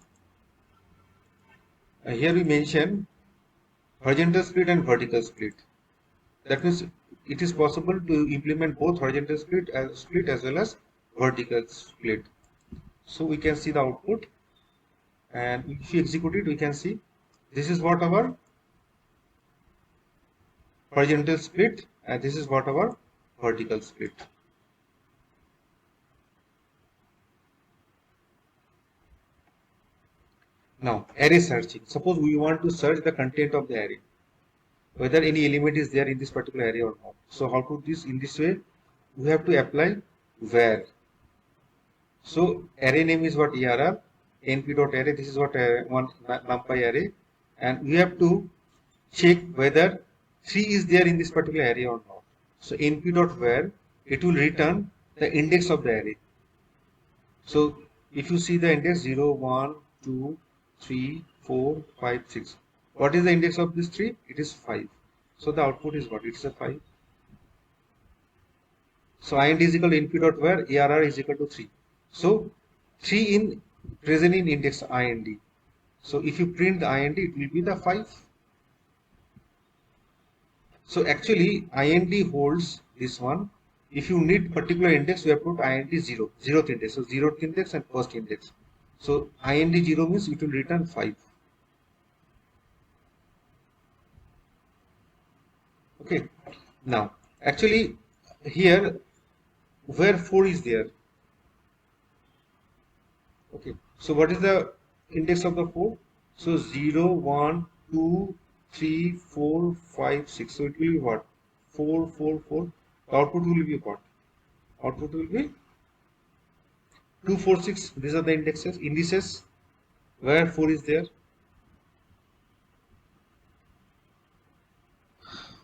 here we mention horizontal split and vertical split. That means it is possible to implement both horizontal split as well as vertical split. So we can see the output, and if we execute it, we can see this is what our horizontal split and this is what our vertical split. Now array searching. Suppose we want to search the content of the array, whether any element is there in this particular array or not. So how to do this? In this way, we have to apply where. So array name is what? ARR, np.array. This is what one Numpy array, and we have to check whether 3 is there in this particular array or not. So np.where, it will return the index of the array. So if you see the index 0, 1, 2, 3, 4, 5, 6. What is the index of this 3? It is 5. So the output is what? It's a 5. So int is equal to np.where, ARR is equal to 3. So 3 in present in index int. So if you print the int, it will be the 5. So actually int holds this one. If you need particular index, we have put int 0, 0th index. So 0th index and first index. So int 0 means it will return 5. Okay. Now actually here where 4 is there. Okay. So what is the index of the 4? So 0, 1, 2, 3, 4, 5, 6. So it will be what? 4, 4, 4. The output will be what? Output will be 2, 4, 6. These are the indices where 4 is there.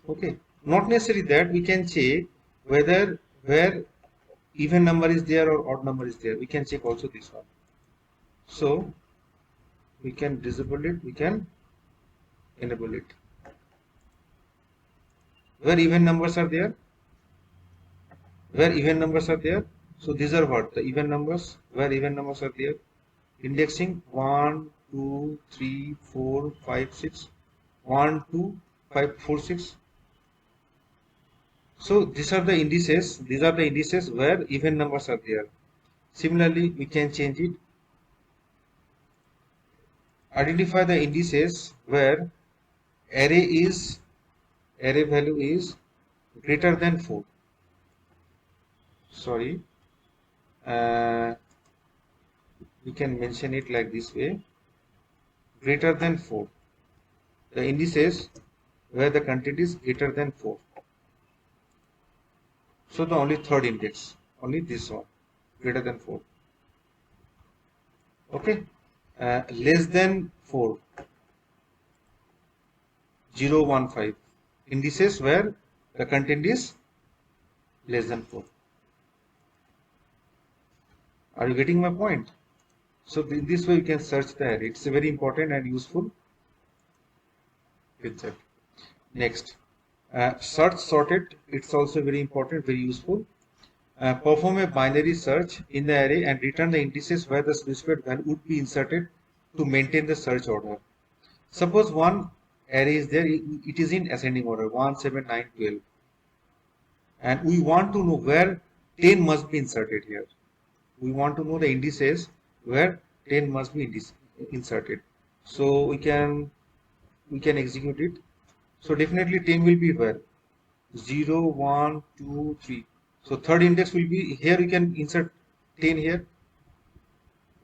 Okay. Not necessarily that, we can check whether where even number is there or odd number is there. We can check also this one. So we can disable it, we can enable it. Where even numbers are there, so these are what? The even numbers, where even numbers are there. Indexing 1, 2, 3, 4, 5, 6. 1, 2, 5, 4, 6. So these are the indices where even numbers are there. Similarly, we can change it. Identify the indices where array value is greater than 4. Sorry, we can mention it like this way: greater than 4. The indices where the content is greater than 4. So the only third index, only this one, greater than 4. Okay. Less than 4, 0, 1, 5. Indices where the content is less than 4. Are you getting my point? So in this way you can search the array. It's a very important and useful concept. Next, search sorted. It's also very important, very useful. Perform a binary search in the array and return the indices where the specified value would be inserted to maintain the search order. Suppose one array is there, it is in ascending order 1, 7, 9, 12. And we want to know where 10 must be inserted here. We want to know the indices where 10 must be inserted. So we can execute it. So definitely 10 will be where? 0, 1, 2, 3. So third index will be here. We can insert 10 here.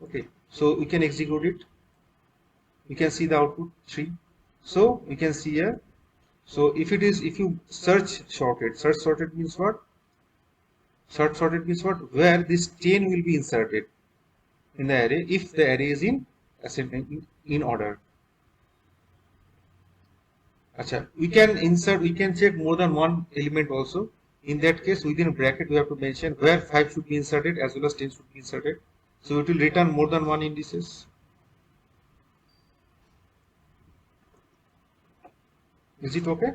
Okay. So we can execute it. We can see the output 3. So we can see here. So if you search sorted means what? Search sorted means what? Where this 10 will be inserted in the array if the array is in ascending in order. Acha, we can check more than one element also. In that case, within bracket we have to mention where 5 should be inserted as well as 10 should be inserted. So it will return more than one indices. Is it okay?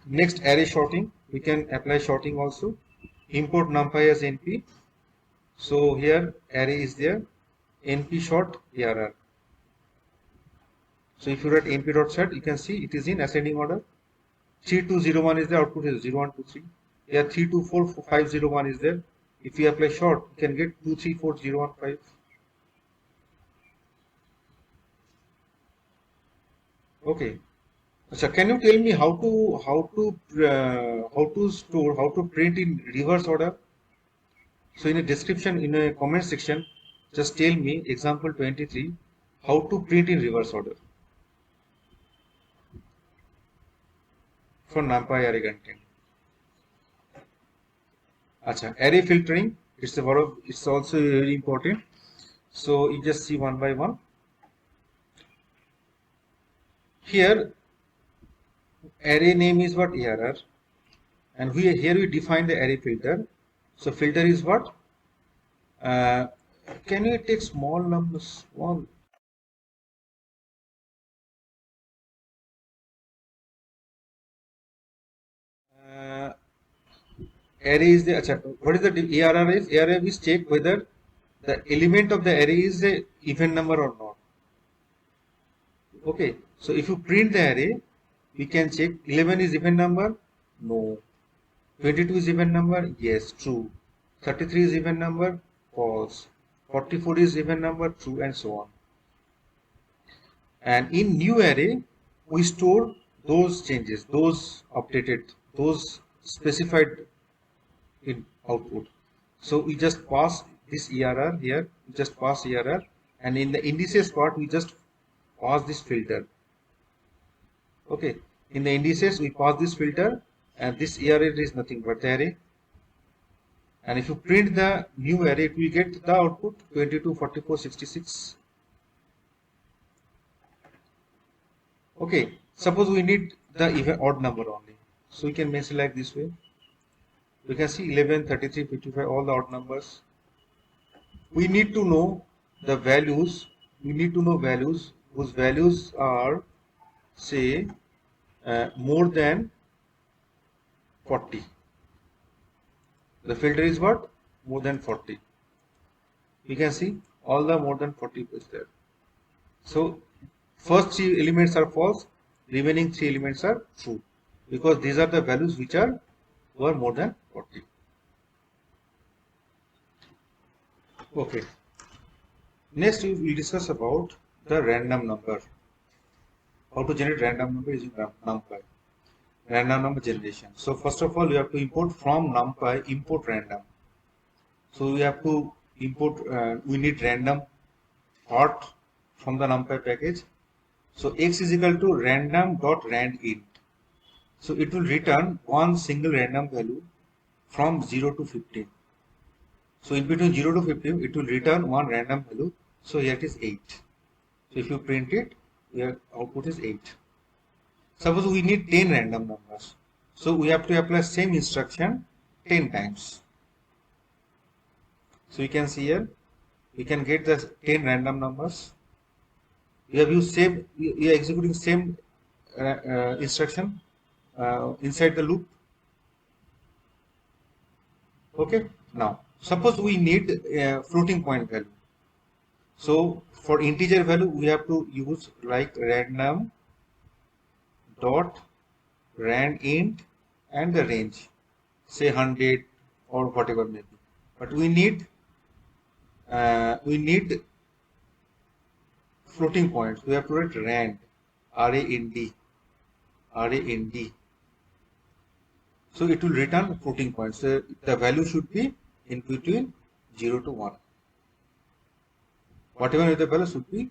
Next, array sorting. We can apply sorting also. Import numpy as np. So here array is there. np sort arr. So if you write np.set, you can see it is in ascending order. 3201 is the output is 0123. Here 3244501 is there. If you apply short, you can get 234015. Okay. So can you tell me how to print in reverse order? So in a description, in a comment section, just tell me example 23 how to print in reverse order for numpy array content. Acha, array filtering, it's also very important. So you just see one by one. Here array name is what? ARR, and here we define the array filter. So filter is what? Can you take small numbers? Small. Array is the what is the ARR is? ARR is check whether the element of the array is a even number or not. Okay, so if you print the array, we can check 11 is even number, no. 22 is even number, yes, true. 33 is even number, false. 44 is even number, true, and so on. And in new array, we store those changes, those updated, those specified in output. So we just pass this ERR here, we just pass ERR, and in the indices part, we just pass this filter. Okay, in the indices, we pass this filter, and this ERR is nothing but the array. And if you print the new array, it will get the output 22, 44, 66. Okay, suppose we need the even odd number only. So we can mention like this way. We can see 11, 33, 55, all the odd numbers. We need to know the values. We need to know values whose values are, say, more than 40. The filter is what? More than 40. You can see all the more than 40 is there. So first 3 elements are false, remaining 3 elements are true, because these are the values which were more than 40. Okay. Next we will discuss about the random number. How to generate random number using Numpy. Random number generation. So first of all, we have to import from Numpy, import random. So we have to import, we need random part from the Numpy package. So x is equal to random.randint. So it will return one single random value from 0 to 15. So in between 0 to 15, it will return one random value. So here it is 8. So if you print it, your output is 8. Suppose we need 10 random numbers. So we have to apply same instruction 10 times. So you can see here, we can get the 10 random numbers. We have used same, we are executing same instruction inside the loop. Okay, now suppose we need a floating point value. So for integer value, we have to use like random dot rand int and the range, say 100 or whatever may be. But we need floating points. We have to write rand, R-A-N-D, R-A-N-D. So it will return floating points. So the value should be in between 0 to 1. Whatever the value should be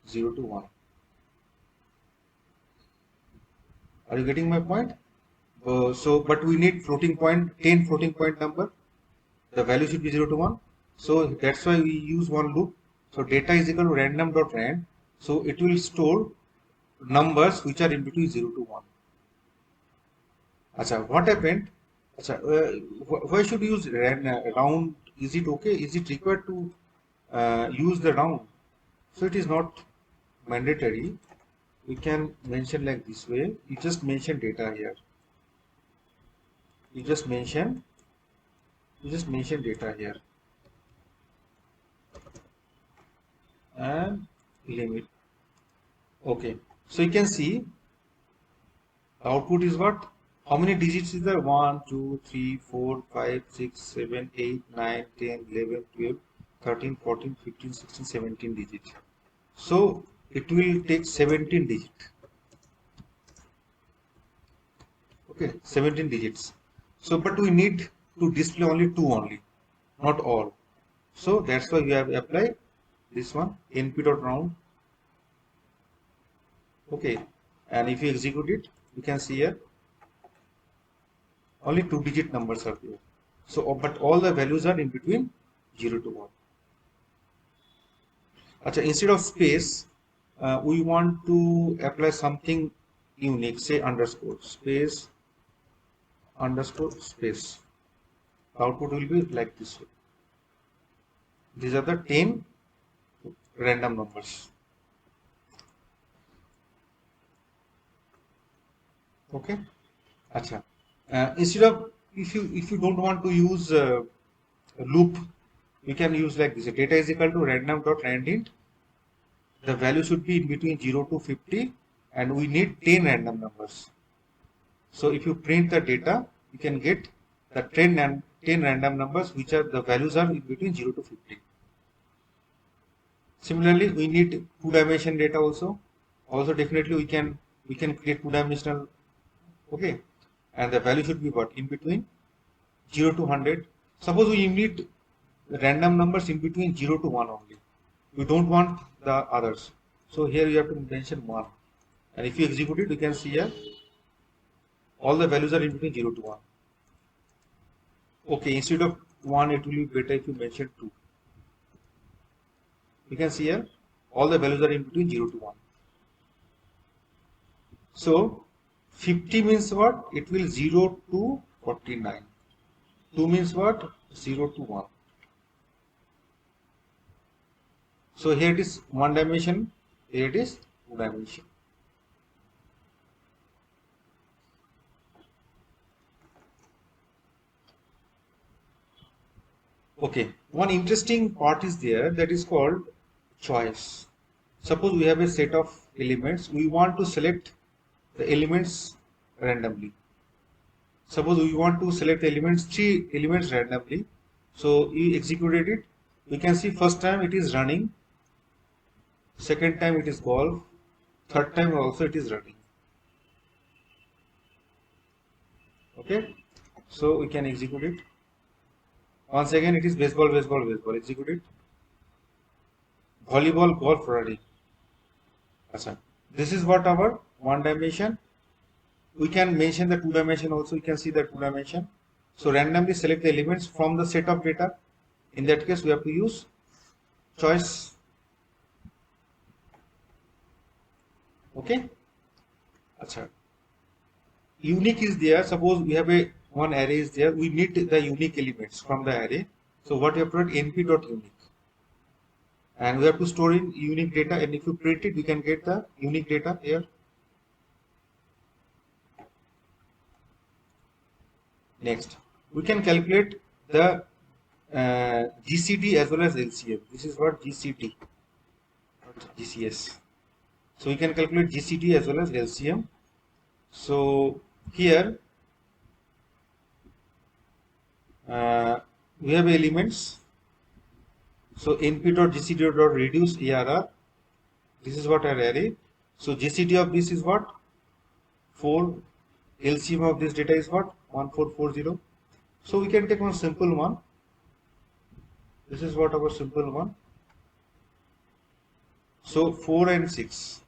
0 to 1. Are you getting my point? But we need floating point, 10 floating point number. The value should be 0 to 1. So that's why we use one loop. So data is equal to random.rand. So it will store numbers which are in between 0 to 1. Acha, what happened? Acha, why should we use round? Is it okay? Is it required to use the round? So it is not mandatory. We can mention like this way. You just mention data here. You just mention data here and limit. Okay, so you can see output is what? How many digits is there? 1, 2, 3, 4, 5, 6, 7, 8, 9, 10, 11, 12, 13, 14, 15, 16, 17 digits. So it will take 17 digits. Okay, 17 digits. So but we need to display only 2 only, not all. So that's why we have applied this one, np.round. Okay, and if you execute it, you can see here only 2-digit numbers are there. So but all the values are in between 0 to 1. Achha, instead of space, we want to apply something unique, say underscore space underscore space. Output will be like this way. These are the 10 random numbers. Okay. Achha. Instead of, if you don't want to use a loop, you can use like this. Data is equal to random.randint. The value should be in between 0 to 50 and we need 10 random numbers. So if you print the data, you can get the 10 random numbers which are the values are in between 0 to 50. Similarly, we need 2-dimension data also. Also definitely we can create 2-dimensional. Okay, and the value should be what? In between 0 to 100. Suppose we need random numbers in between 0 to 1 only. We don't want the others. So here you have to mention 1. And if you execute it, you can see here all the values are in between 0 to 1. Okay, instead of 1, it will be better if you mention 2. You can see here all the values are in between 0 to 1. So 50 means what? It will 0 to 49. 2 means what? 0 to 1. So here it is 1 dimension, here it is 2 dimension. Okay, one interesting part is there, that is called choice. Suppose we have a set of elements, we want to select the elements randomly. Suppose we want to select elements, 3 elements randomly. So you executed it. We can see first time it is running, second time it is golf, third time also it is running. Okay, so we can execute it. Once again it is baseball, baseball, baseball. Execute it. Volleyball, golf, running. This is what our 1 dimension. We can mention the 2 dimension also. You can see the 2 dimension. So randomly select the elements from the set of data. In that case, we have to use choice. Okay. Achha. Unique is there. Suppose we have a one array is there. We need the unique elements from the array. So what we have to write np.unique. And we have to store in unique data. And if you print it, we can get the unique data here. Next, we can calculate the GCD as well as LCM. This is what GCD. GCS. So we can calculate GCD as well as LCM. So here we have elements. So np.gcd.reduce ARR. This is what our array. So GCD of this is what? 4. LCM of this data is what? 1440. So we can take one simple one. This is what our simple one. So 4 and 6.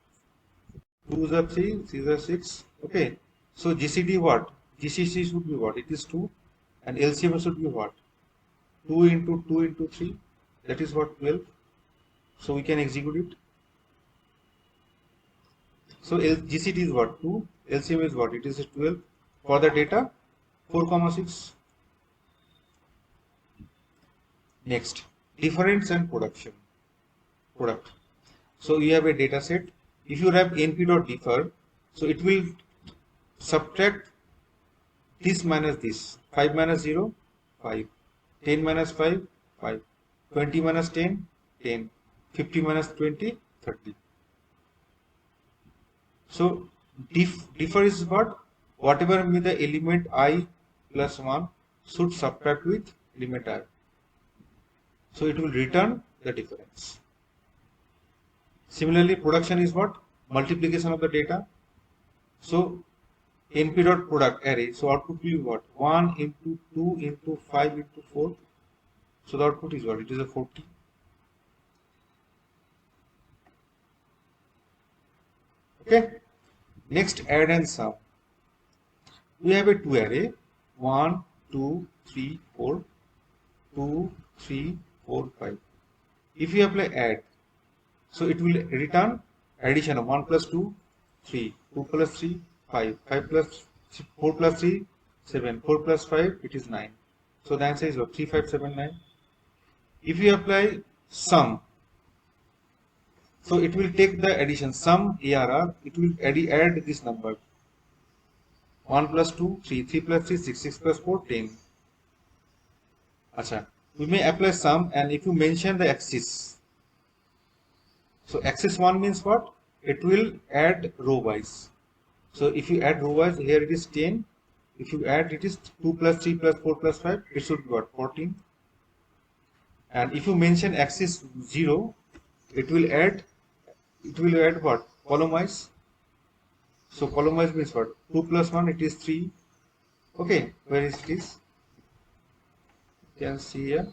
2 is a 3, 3 is a 6. Okay. So GCD what? GCC should be what? It is 2. And LCM should be what? 2 into 2 into 3. That is what? 12. So we can execute it. So GCD is what? 2. LCM is what? It is 12. For the data 4, 6. Next, difference and product. So you have a data set. If you have np.differ, so it will subtract this minus this. 5 minus 0, 5. 10 minus 5, 5. 20 minus 10, 10. 50 minus 20, 30. So differ is what? Whatever be the element I plus 1 should subtract with element I. So it will return the difference. Similarly, production is what? Multiplication of the data. So np.product array. So output will be what? 1 into 2 into 5 into 4. So the output is what? It is a 40. Okay. Next, add and sum. We have a 2 array. 1, 2, 3, 4. 2, 3, 4, 5. If you apply add, so it will return addition of 1 plus 2, 3, 2 plus 3, 5, 5 plus 4 plus 3, 7, 4 plus 5, it is 9. So the answer is what? 3, 5, 7, 9. If you apply sum, so it will take the addition sum ARR, it will add this number 1 plus 2, 3, 3 plus 3, 6, 6 plus 4, 10. Achha. We may apply sum, and if you mention the axis, so axis 1 means what? It will add row wise. So if you add row wise, here it is 10. If you add, it is 2 plus 3 plus 4 plus 5, it should be what? 14. And if you mention axis 0, it will add what? Column wise. So column wise means what? 2 plus 1, it is 3. Okay, where is this? You can see here.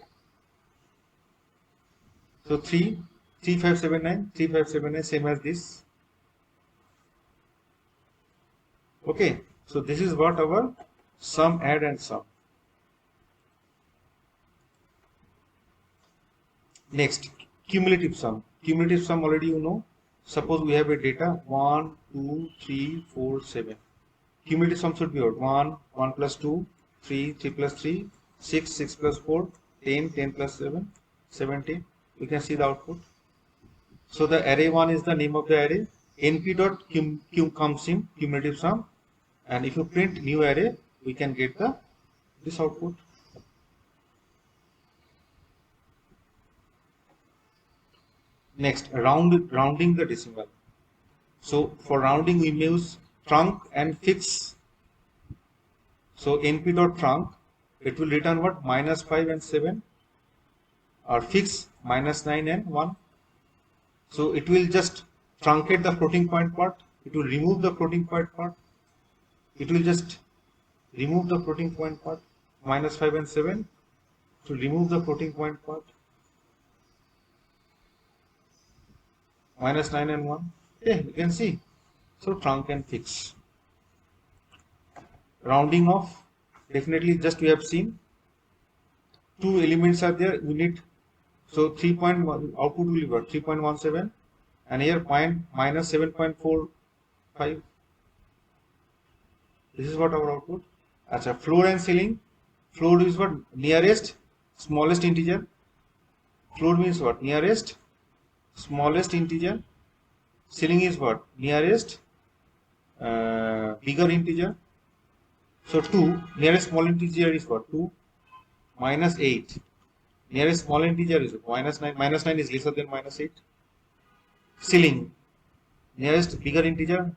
So 3, 3, 5, 7, 9, 3, 5, 7, 9, same as this. Okay, so this is what our sum, add and sum. Next, cumulative sum. Cumulative sum already you know. Suppose we have a data 1, 2, 3, 4, 7. Cumulative sum should be what? 1, 1 plus 2, 3, 3 plus 3, 6, 6 plus 4, 10, 10 plus 7, 17. You can see the output. So the array 1 is the name of the array. np.cum comes in cumulative sum, and if you print new array, we can get this output. Next, rounding the decimal. So for rounding, we use trunc and fix. So np.trunc, it will return what? Minus 5 and 7, or fix minus 9 and 1. So it will just truncate the floating point part. It will remove the floating point part. It will just remove the floating point part. Minus 5 and 7 to remove the floating point part. Minus 9 and 1. Okay, you can see. So trunc and fix. Rounding off. Definitely, just we have seen. 2 elements are there. We need. So 3.1 output will be what? 3.17, and here minus 7.45. This is what our output. Achha, floor and ceiling. Floor is what? Nearest smallest integer. Floor means what? Nearest smallest integer. Ceiling is what? Nearest bigger integer. So 2, nearest small integer is what? 2 minus 8. Nearest small integer is minus 9. Minus 9 is lesser than minus 8. Ceiling, nearest bigger integer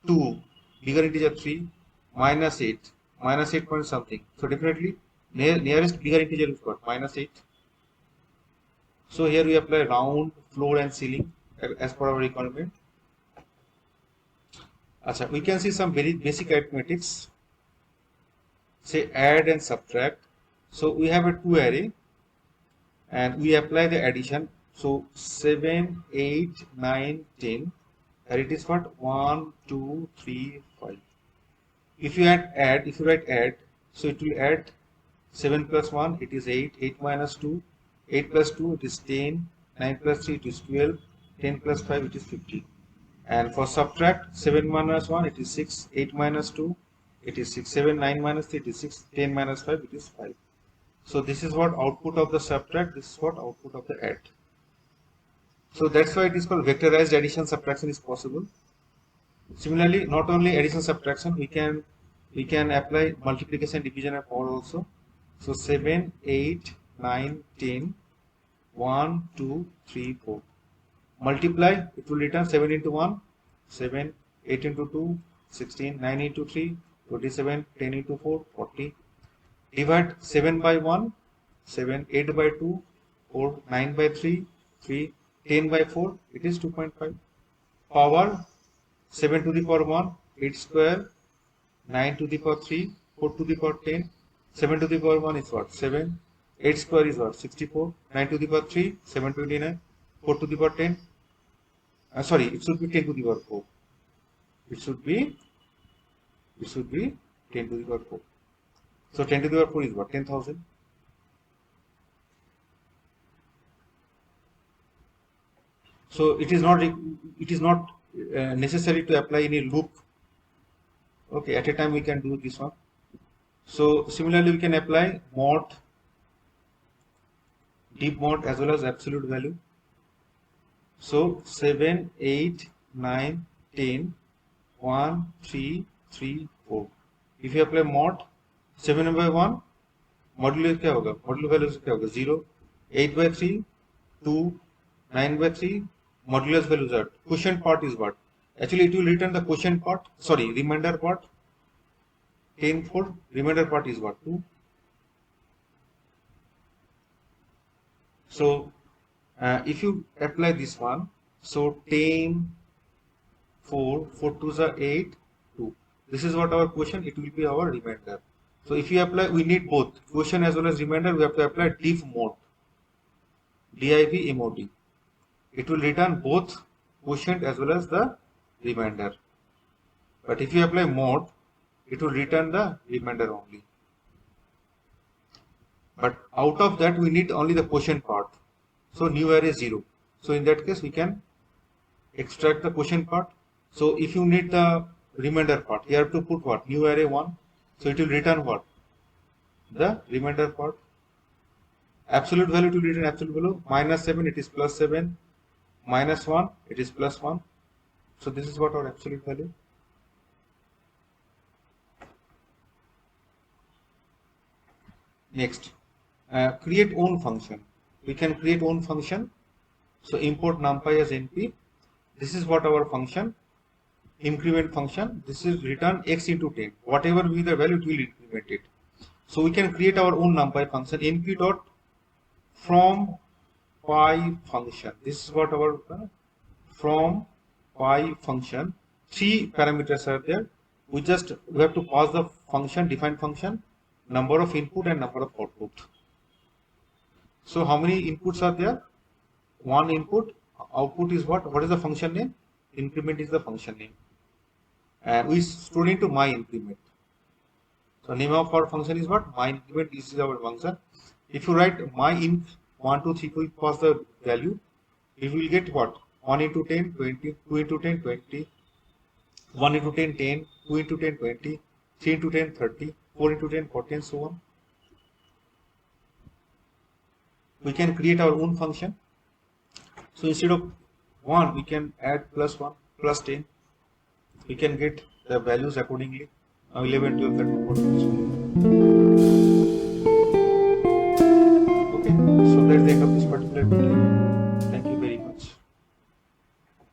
2, bigger integer 3, minus 8, minus 8 point something. So definitely nearest bigger integer is what? Minus 8. So here we apply round, floor and ceiling as per our requirement. Achha, we can see some very basic arithmetics. Say add and subtract. So we have a 2 array and we apply the addition. So 7, 8, 9, 10. And it is what? 1, 2, 3, 5. If you write add, so it will add 7 plus 1, it is 8, 8 minus 2, 8 plus 2, it is 10, 9 plus 3, it is 12, 10 plus 5, it is 15. And for subtract, 7 minus 1, it is 6, 8 minus 2, it is 6, 7, 9 minus 3, it is 6, 10 minus 5, it is 5. So this is what output of the subtract, this is what output of the add. So that's why it is called vectorized addition subtraction is possible. Similarly, not only addition subtraction, we can apply multiplication, division and power also. So 7, 8, 9, 10, 1, 2, 3, 4. Multiply, it will return 7 into 1, 7, 8 into 2, 16, 9 into 3, 27, 10 into 4, 40. Divide 7 by 1, 7, 8 by 2, 4, 9 by 3, 3, 10 by 4, it is 2.5. Power 7 to the power 1, 8 square, 9 to the power 3, 4 to the power 10, 7 to the power 1 is what? 7, 8 square is what? 64, 9 to the power 3, 729, 4 to the power 10, sorry, it should be 10 to the power 4. It should be 10 to the power 4. So 10 to the power 4 is what? 10,000. So it is not necessary to apply any loop. Okay, at a time we can do this one. So similarly we can apply mod, deep mod as well as absolute value. So 7, 8, 9, 10, 1, 3, 3, 4. If you apply mod 7 by 1, modulo क्या होगा? Modulo value क्या होगा? 0, 8 by 3, 2, 9 by 3. Modulus values are quotient part is what? Actually it will return the quotient part, sorry, remainder part. 10, 4, remainder part is what? 2. So if you apply this one, so 10, 4, 4 2s are 8, 2. This is what our quotient, it will be our remainder. So if you apply, we need both quotient as well as remainder, we have to apply div mod, div mod. It will return both quotient as well as the remainder. But if you apply mod, it will return the remainder only. But out of that we need only the quotient part. So new array 0. So in that case we can extract the quotient part. So if you need the remainder part, you have to put what? New array 1. So it will return what? The remainder part. Absolute value to return absolute value. Minus 7, it is plus 7. Minus 1, it is plus 1. So this is what our absolute value. Next, create own function. We can create own function. So import numpy as np. This is what our function, increment function. This is return x into 10. Whatever be the value, it will increment it. So we can create our own numpy function, np dot from py function. This is what our from py function. 3 parameters are there. We have to pass the function, define function, number of input and number of output. So how many inputs are there? One input. Output is what? What is the function name? Increment is the function name. And we stored into my increment. So name of our function is what? My increment. This is our function. If you write my inc 1, 2, 3, we pass the value, it will get what? 1 into 10, 20, 2 into 10, 20, 1 into 10, 10, 2 into 10, 20, 3 into 10, 30, 4 into 10, 40 and so on. We can create our own function. So instead of 1, we can add plus 1, plus 10. We can get the values accordingly. 11, 12, 13, 14. Okay, so that's the end of this particular video.